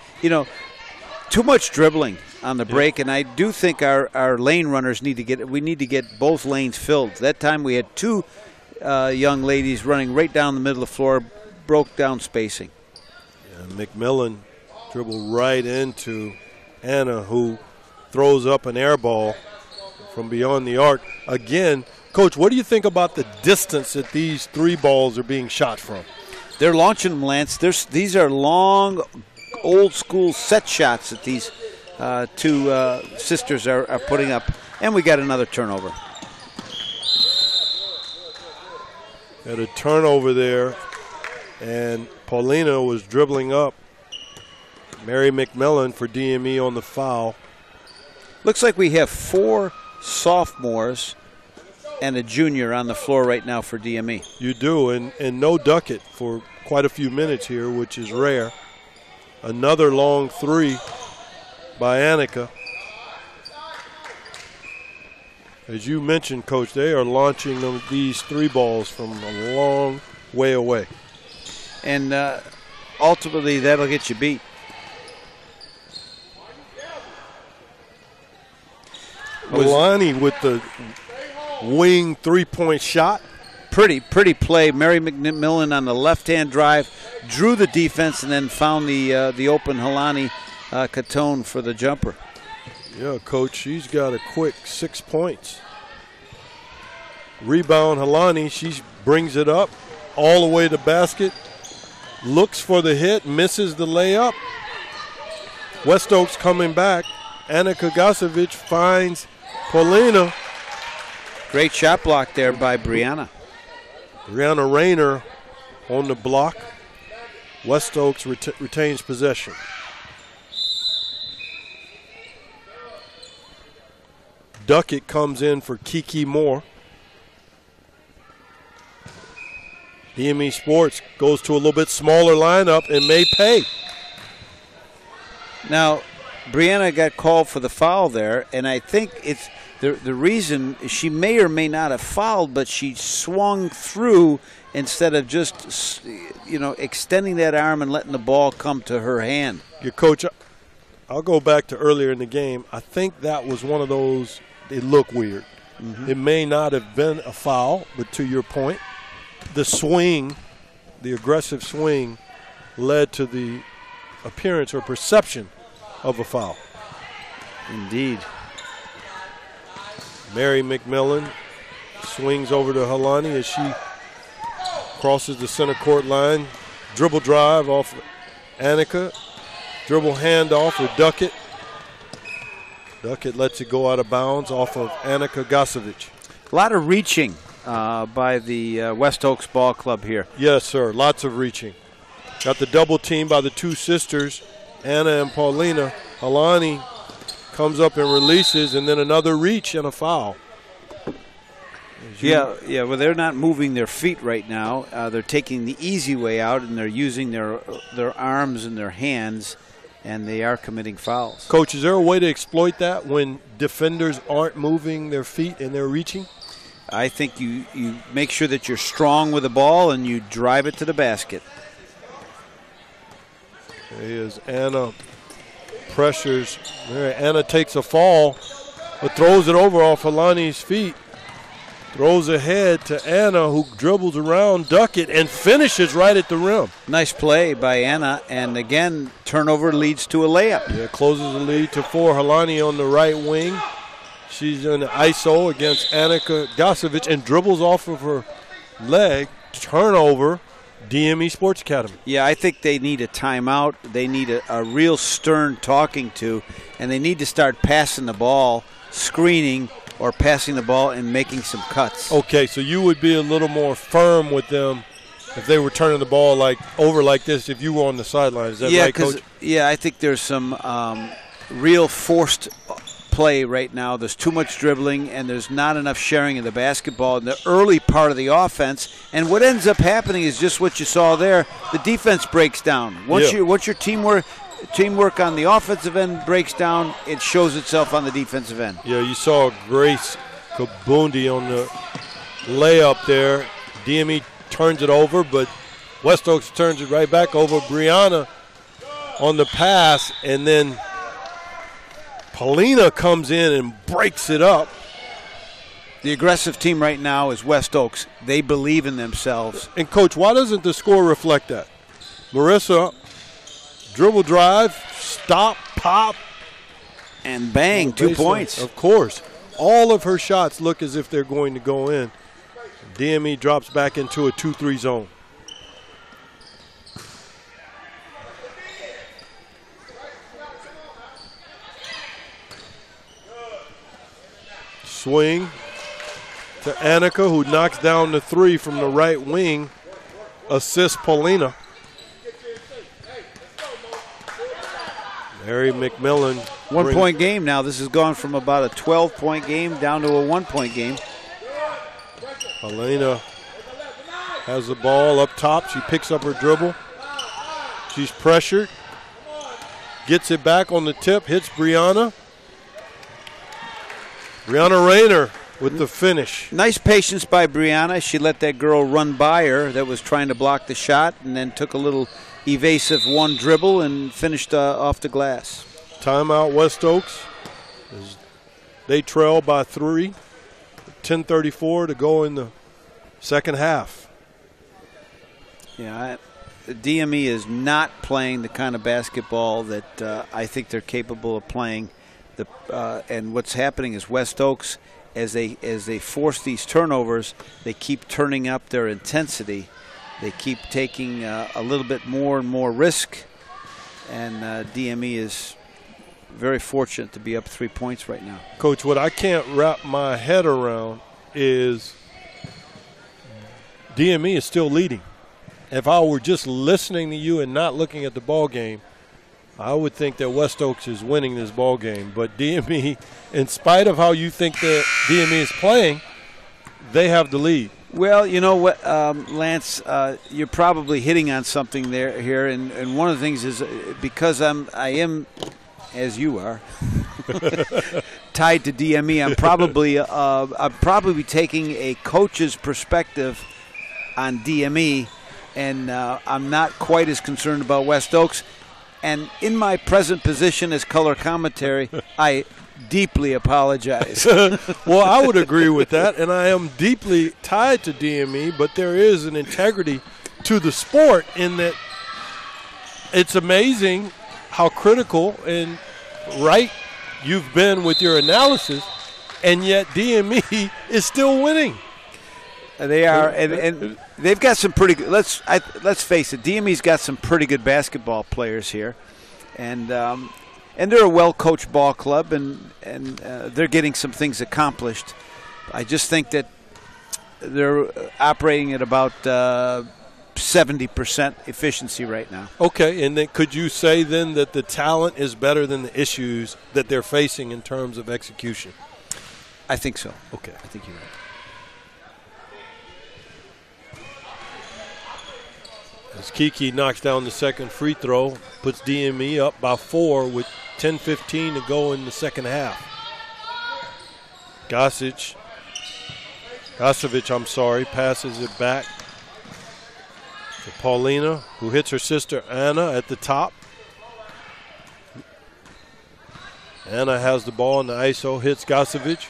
B: too much dribbling on the break, and I do think our lane runners need to get both lanes filled. That time we had 2 young ladies running right down the middle of the floor, broke down spacing.
A: Yeah, McMillan dribbled right into Anna, who throws up an air ball from beyond the arc. Again, Coach, what do you think about the distance that these 3 balls are being shot from?
B: They're launching them, Lance. These are long old school set shots that these two sisters are putting up. And we got another turnover.
A: Had a turnover there, and Paulina was dribbling up. Mary McMillan for DME on the foul.
B: Looks like we have 4 sophomores and a junior on the floor right now for DME.
A: You do, and no Duckett for quite a few minutes here, which is rare. Another long three by Annika. As you mentioned, Coach, they are launching these 3 balls from a long way away.
B: And ultimately, that'll get you beat.
A: Milani with the wing 3-point shot.
B: Pretty play. Mary McMillan on the left-hand drive, drew the defense, and then found the open Helani Catone for the jumper.
A: Yeah, Coach, she's got a quick 6 points. Rebound, Helani, she brings it up all the way to basket. Looks for the hit, misses the layup. West Oaks coming back. Annika Gasovic finds Paulina.
B: Great shot block there by Brianna.
A: Brianna Rayner on the block. West Oaks retains possession. Duckett comes in for Kiki Moore. DME Sports goes to a little bit smaller lineup and may pay.
B: Now, Brianna got called for the foul there, and I think it's the reason she may or may not have fouled, but she swung through instead of just, extending that arm and letting the ball come to her hand.
A: Your coach, I'll go back to earlier in the game. I think that was one of those, it looked weird. Mm-hmm. It may not have been a foul, but to your point, the swing, the aggressive swing, led to the appearance or perception of a foul.
B: Indeed.
A: Mary McMillan swings over to Helani as she crosses the center court line. Dribble drive off Annika. Dribble handoff with Duckett. Duckett lets it go out of bounds off of Annika Gasovic.
B: A lot of reaching by the West Oaks Ball Club here.
A: Yes, sir. Lots of reaching. Got the double team by the 2 sisters, Anna and Paulina. Helani comes up and releases, and then another reach and a foul.
B: Yeah. Well, they're not moving their feet right now. They're taking the easy way out, and they're using their arms and their hands, and they are committing fouls.
A: Coach, is there a way to exploit that when defenders aren't moving their feet and they're reaching?
B: I think you make sure that you're strong with the ball and you drive it to the basket.
A: Here's Anna. Pressures. Anna takes a fall, but throws it over off Helani's feet. Throws ahead to Anna, who dribbles around Duckett and finishes right at the rim.
B: Nice play by Anna, and again, turnover leads to a layup.
A: Yeah, closes the lead to 4. Helani on the right wing. She's in the ISO against Annika Gasovic and dribbles off of her leg. Turnover. DME Sports Academy.
B: Yeah, I think they need a timeout. They need a real stern talking to, and they need to start passing the ball, screening, or passing the ball and making some cuts.
A: Okay, so you would be a little more firm with them if they were turning the ball over like this if you were on the sideline. Is that right, Coach?
B: Yeah, I think there's some real forced play right now. There's too much dribbling, and there's not enough sharing of the basketball in the early part of the offense. And what ends up happening is just what you saw there. The defense breaks down. Once your teamwork on the offensive end breaks down, it shows itself on the defensive end.
A: Yeah, you saw Grace Kabundi on the layup there. DME turns it over, but West Oaks turns it right back over. Brianna on the pass, and then Paulina comes in and breaks it up.
B: The aggressive team right now is West Oaks. They believe in themselves.
A: And, Coach, why doesn't the score reflect that? Marissa, dribble drive, stop, pop.
B: And bang, 2 points.
A: Of course. All of her shots look as if they're going to go in. DME drops back into a 2-3 zone. Swing to Annika, who knocks down the three from the right wing. Assist Paulina. Mary McMillan.
B: 1 point game now. This has gone from about a 12-point game down to a 1 point game.
A: Paulina has the ball up top. She picks up her dribble. She's pressured. Gets it back on the tip. Hits Brianna. Brianna Rayner with the finish.
B: Nice patience by Brianna. She let that girl run by her that was trying to block the shot, and then took a little evasive one dribble and finished off the glass.
A: Timeout West Oaks. They trail by 3. 10:34 to go in the second half.
B: Yeah, DME is not playing the kind of basketball that I think they're capable of playing. And what's happening is West Oaks, as they force these turnovers, they keep turning up their intensity. They keep taking a little bit more and more risk, and DME is very fortunate to be up 3 points right now.
A: Coach, what I can't wrap my head around is DME is still leading. If I were just listening to you and not looking at the ball game, I would think that West Oaks is winning this ball game. But DME, in spite of how you think that DME is playing, they have the lead.
B: Well, you know what, Lance, you're probably hitting on something here, and one of the things is because I am, as you are, tied to DME. I'm probably taking a coach's perspective on DME, and I'm not quite as concerned about West Oaks. And in my present position as color commentary, I deeply apologize.
A: Well, I would agree with that, and I am deeply tied to DME, but there is an integrity to the sport in that it's amazing how critical and right you've been with your analysis, and yet DME is still winning.
B: They are, and they've got some pretty good. Let's face it, DME's got some pretty good basketball players here, and they're a well-coached ball club, and they're getting some things accomplished. I just think that they're operating at about 70% efficiency right now.
A: Okay, and then could you say then that the talent is better than the issues that they're facing in terms of execution?
B: I think so.
A: Okay.
B: I think you're right.
A: As Kiki knocks down the second free throw, puts DME up by 4 with 10:15 to go in the second half. Gossage, passes it back to Paulina, who hits her sister Anna at the top. Anna has the ball in the ISO, hits Gossage,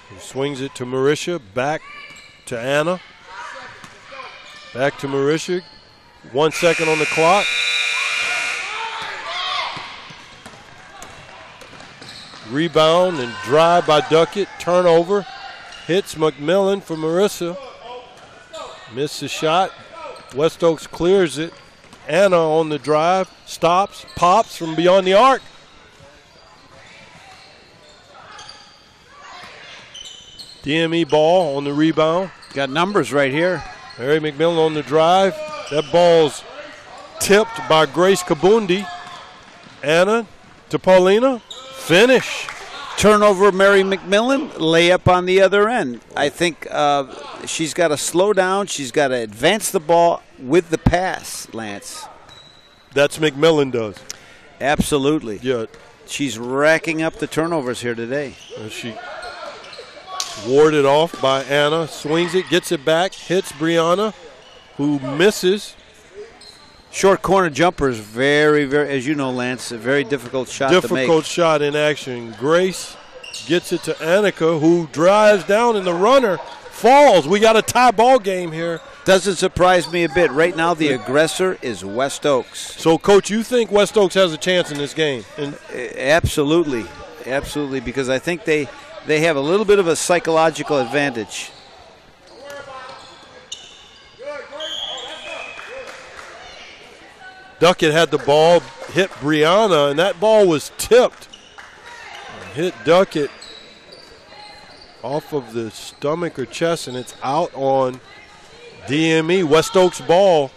A: who swings it to Marisha, back to Anna. Back to Marisha. 1 second on the clock. Rebound and drive by Duckett. Turnover. Hits McMillan for Marissa. Missed the shot. West Oaks clears it. Anna on the drive. Stops. Pops from beyond the arc. DME ball on the rebound.
B: Got numbers right here.
A: Mary McMillan on the drive. That ball's tipped by Grace Kabundi. Anna to Paulina. Finish.
B: Turnover, Mary McMillan. Layup on the other end. I think she's got to slow down. She's got to advance the ball with the pass, Lance.
A: That's McMillan does.
B: Absolutely.
A: Yeah.
B: She's racking up the turnovers here today.
A: She warded off by Anna, swings it, gets it back, hits Brianna, who misses.
B: Short corner jumper is very, very, as you know, Lance, a very difficult shot to make.
A: Difficult shot in action. Grace gets it to Annika, who drives down, and the runner falls. We got a tie ball game here.
B: Doesn't surprise me a bit. Right now, the aggressor is West Oaks.
A: So, Coach, you think West Oaks has a chance in this game?
B: Absolutely. Absolutely, because I think they have a little bit of a psychological advantage.
A: Duckett had the ball, hit Brianna, and that ball was tipped. Hit Duckett off of the stomach or chest, and it's out on DME. West Oaks ball.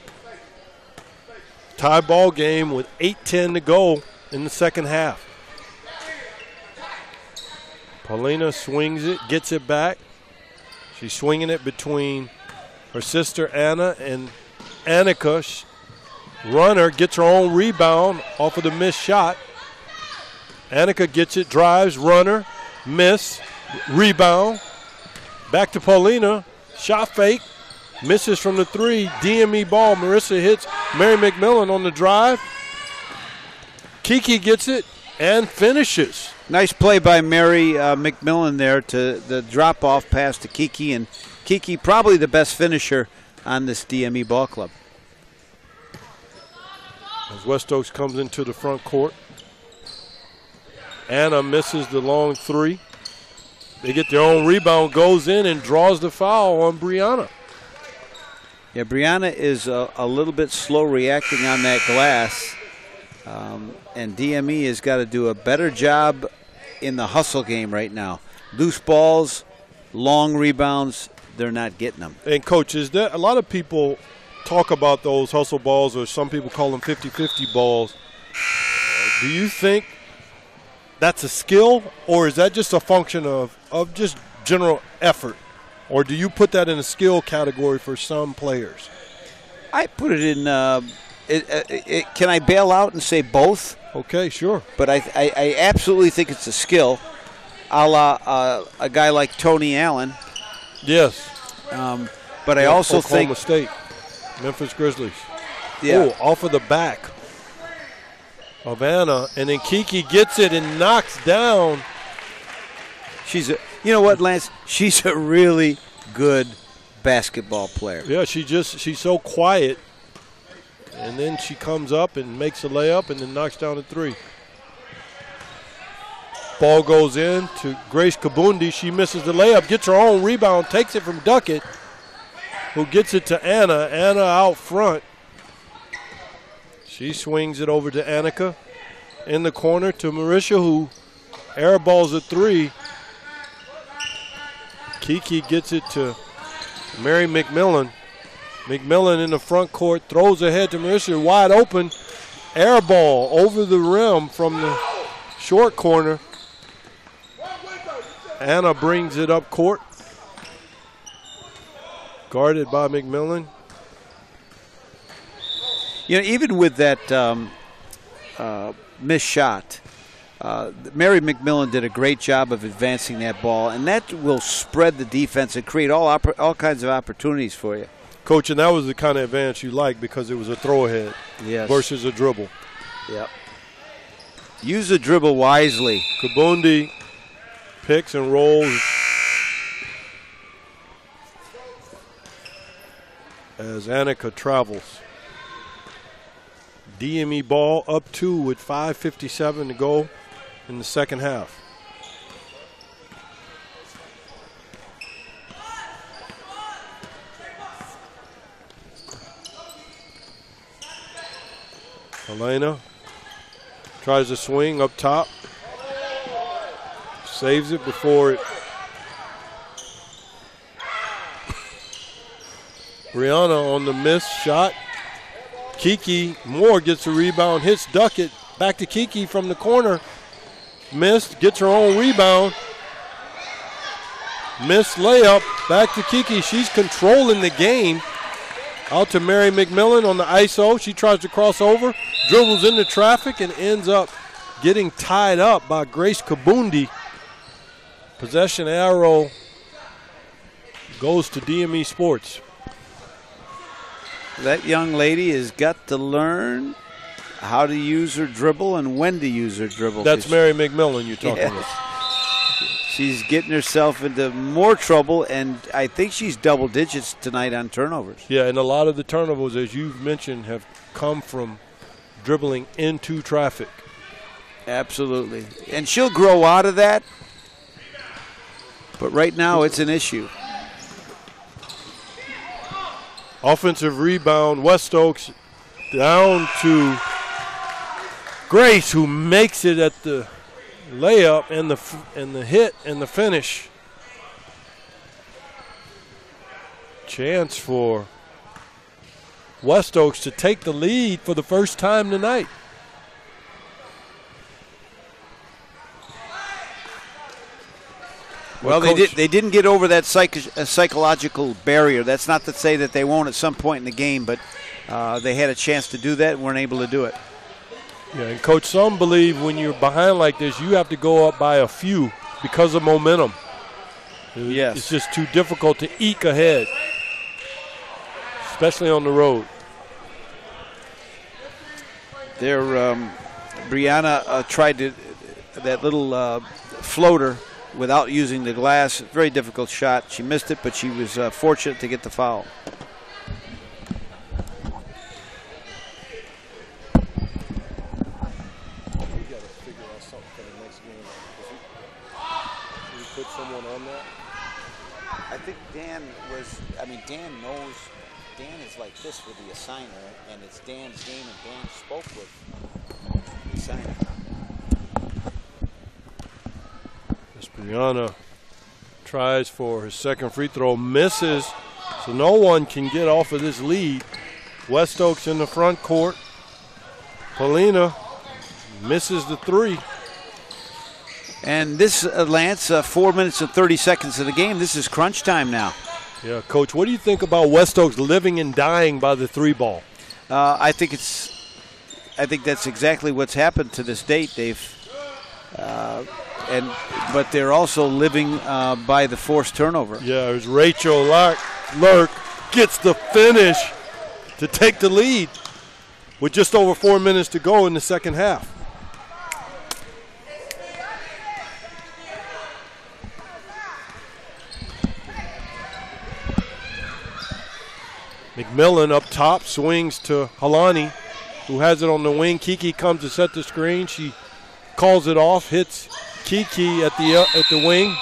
A: Tie ball game with 8:10 to go in the second half. Paulina swings it, gets it back. She's swinging it between her sister Anna and Annika. Runner gets her own rebound off of the missed shot. Annika gets it, drives, runner, miss, rebound. Back to Paulina, shot fake, misses from the three. DME ball, Marissa hits Mary McMillan on the drive. Kiki gets it and finishes.
B: Nice play by Mary McMillan there to the drop-off pass to Kiki, and Kiki probably the best finisher on this DME ball club.
A: As West Oaks comes into the front court, Anna misses the long three. They get their own rebound, goes in and draws the foul on Brianna.
B: Yeah, Brianna is a little bit slow reacting on that glass, and DME has got to do a better job in the hustle game right now. Loose balls, long rebounds, they're not getting them.
A: And, Coach, is there a lot of people talk about those hustle balls, or some people call them 50-50 balls. Do you think that's a skill, or is that just a function of just general effort? Or do you put that in a skill category for some players?
B: I put it in can I bail out and say both?
A: Okay, sure.
B: But I absolutely think it's a skill, a la a guy like Tony Allen.
A: Yes.
B: But I also
A: Oklahoma
B: think
A: State, Memphis Grizzlies.
B: Yeah.
A: Oh, off of the back of Anna, and then Kiki gets it and knocks down.
B: You know what, Lance? She's a really good basketball player.
A: Yeah, she's so quiet, and then she comes up and makes a layup and then knocks down a three. Ball goes in to Grace Kabundi. She misses the layup, gets her own rebound, takes it from Duckett, who gets it to Anna. Anna out front. She swings it over to Annika in the corner to Marisha, who airballs a three. Kiki gets it to Mary McMillan. McMillan in the front court throws ahead to Marisha, wide open. Air ball over the rim from the short corner. Anna brings it up court. Guarded by McMillan.
B: You know, even with that missed shot, Mary McMillan did a great job of advancing that ball, and that will spread the defense and create all kinds of opportunities for you.
A: Coach, and that was the kind of advance you like because it was a throw ahead versus a dribble.
B: Yep. Use the dribble wisely.
A: Kabundi picks and rolls as Annika travels. DME ball up 2 with 5:57 to go in the second half. Elena tries to swing up top. Saves it before it. Brianna on the missed shot. Kiki Moore gets a rebound, hits Duckett. Back to Kiki from the corner. Missed, gets her own rebound. Missed layup, back to Kiki. She's controlling the game. Out to Mary McMillan on the ISO. She tries to cross over, dribbles into traffic, and ends up getting tied up by Grace Kabundi. Possession arrow goes to DME Sports.
B: That young lady has got to learn how to use her dribble and when to use her dribble.
A: That's Mary McMillan you're talking about.
B: She's getting herself into more trouble, and I think she's double digits tonight on turnovers.
A: Yeah, and a lot of the turnovers, as you've mentioned, have come from dribbling into traffic.
B: Absolutely. And she'll grow out of that, but right now it's an issue.
A: Offensive rebound, West Oaks down to Grace, who makes it at the layup and the hit and the finish. chance for West Oaks to take the lead for the first time tonight.
B: Well, they didn't get over that psychological barrier. That's not to say that they won't at some point in the game, but they had a chance to do that and weren't able to do it.
A: Yeah, and Coach, some believe when you're behind like this, you have to go up by a few because of momentum.
B: Yes.
A: It's just too difficult to eke ahead, especially on the road.
B: There, Brianna tried that little floater without using the glass. Very difficult shot. She missed it, but she was fortunate to get the foul. Dan is like this with the assigner, and it's Dan's game, and Dan spoke with the assigner.
A: Miss Brianna tries for his second free throw, misses, so no one can get off of this lead. West Oaks in the front court. Paulina misses the three.
B: And this, Lance, 4 minutes and 30 seconds of the game. This is crunch time now.
A: Yeah, Coach, what do you think about West Oaks living and dying by the three ball?
B: I think that's exactly what's happened to this date. But they're also living by the forced turnover.
A: Yeah, it was Rachel Lurk gets the finish to take the lead with just over 4 minutes to go in the second half. McMillan up top, swings to Halani, who has it on the wing. Kiki comes to set the screen. She calls it off, hits Kiki at the wing.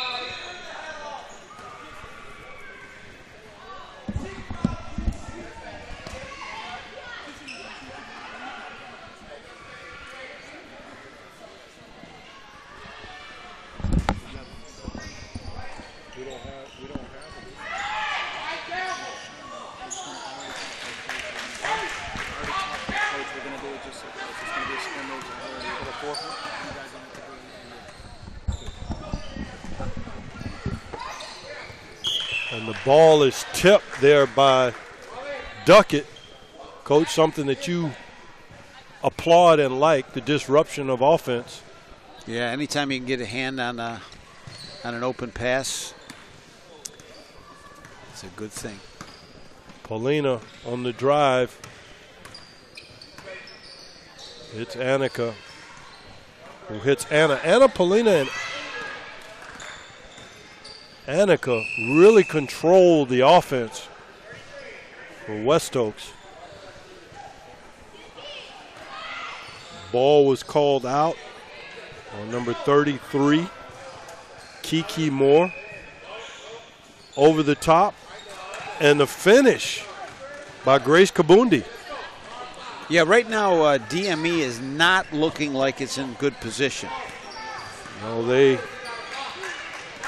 A: And the ball is tipped there by Duckett. Coach, something that you applaud and like, the disruption of offense.
B: Yeah, anytime you can get a hand on an open pass, it's a good thing.
A: Paulina on the drive. It's Annika who hits Anna. Paulina and Annika really controlled the offense for West Oaks. Ball was called out on number 33, Kiki Moore. Over the top, and the finish by Grace Kabundi.
B: Yeah, right now DME is not looking like it's in good position.
A: No, they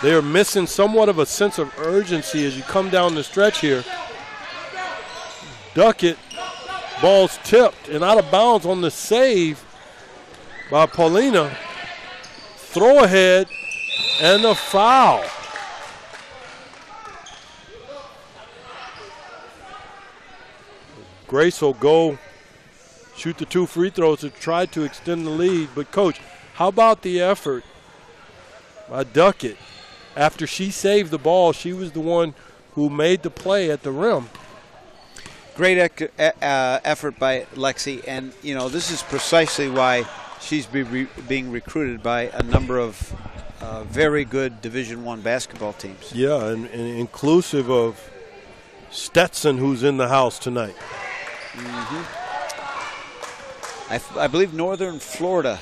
A: are missing somewhat of a sense of urgency as you come down the stretch here. Duckett, ball's tipped and out of bounds on the save by Paulina. Throw ahead and a foul. Grace will go shoot the two free throws to try to extend the lead. But, Coach, how about the effort by Duckett? After she saved the ball, she was the one who made the play at the rim.
B: Great effort by Lexi. And, you know, this is precisely why she's being recruited by a number of very good Division I basketball teams.
A: Yeah, and inclusive of Stetson, who's in the house tonight.
B: Mm-hmm. I believe North Florida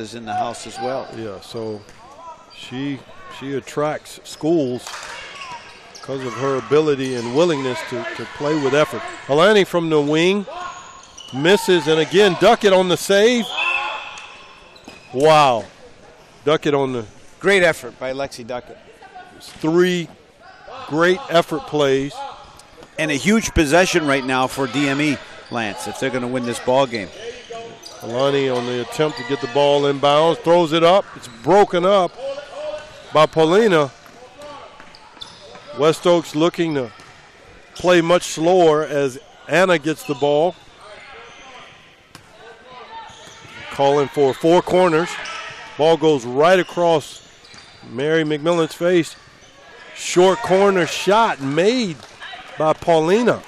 B: is in the house as well.
A: Yeah, so she attracts schools because of her ability and willingness to play with effort. Alani from the wing misses, and again Duckett on the save. Wow, Duckett on the
B: great effort by Lexi Duckett.
A: Three great effort plays.
B: And a huge possession right now for DME, Lance, if they're going to win this ball game.
A: Alani on the attempt to get the ball in bounds, throws it up. It's broken up by Paulina. West Oaks looking to play much slower as Anna gets the ball. Calling for 4 corners. Ball goes right across Mary McMillan's face. Short corner shot made by Paulina.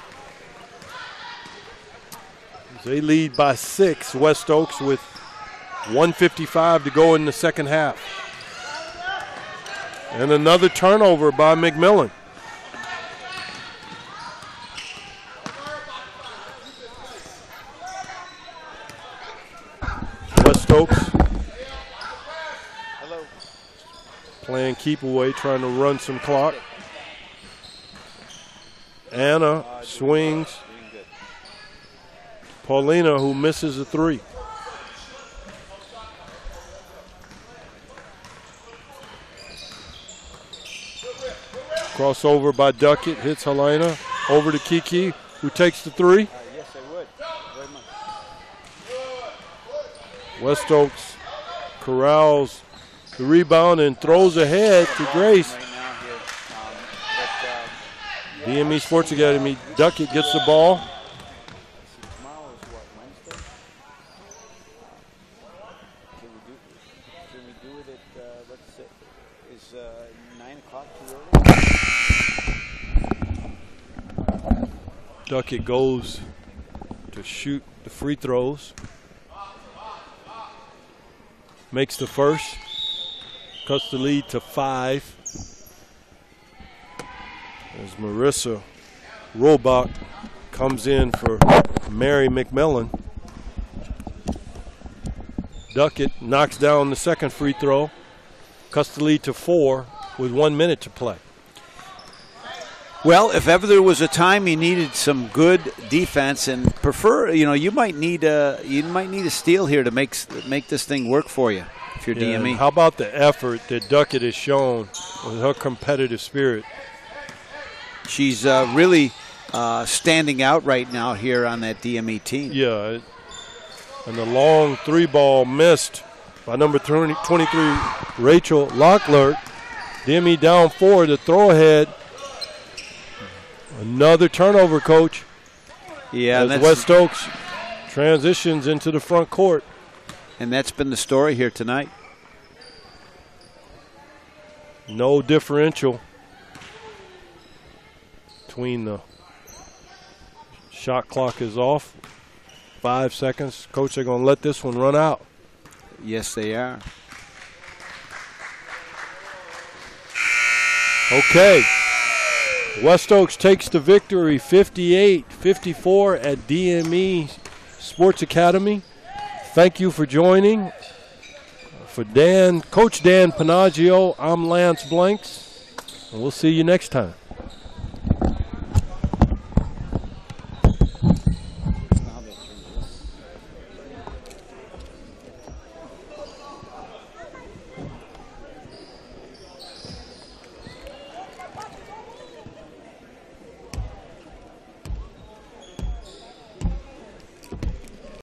A: They lead by 6, West Oaks, with 1:55 to go in the second half. And another turnover by McMillan. West Oaks playing keep away, trying to run some clock. Anna swings. Paulina, who misses a 3. Crossover by Duckett, hits Helena. Over to Kiki, who takes the 3.
B: Yes, I would. Very much.
A: West Oaks corrals the rebound and throws ahead to Grace. DME Sports Academy, Duckett gets the ball. Duckett goes to shoot the free throws. Makes the first. Cuts the lead to 5. As Marissa Robach comes in for Mary McMillan. Duckett knocks down the second free throw. Cuts the lead to 4 with 1 minute to play.
B: Well, if ever there was a time you needed some good defense, and you might need a steal here to make this thing work for you if you're DME.
A: How about the effort that Duckett has shown with her competitive spirit?
B: She's really standing out right now here on that DME team.
A: Yeah, and the long 3-ball missed by number 23, Rachel Lockler. DME down 4, the throw ahead. Another turnover, Coach.
B: Yeah,
A: as West Oaks transitions into the front court.
B: And that's been the story here tonight.
A: No differential between the shot clock is off. 5 seconds. Coach, they're going to let this one run out.
B: Yes, they are.
A: Okay. West Oaks takes the victory 58-54 at DME Sports Academy. Thank you for joining. For Coach Dan Panaggio, I'm Lance Blanks, and we'll see you next time.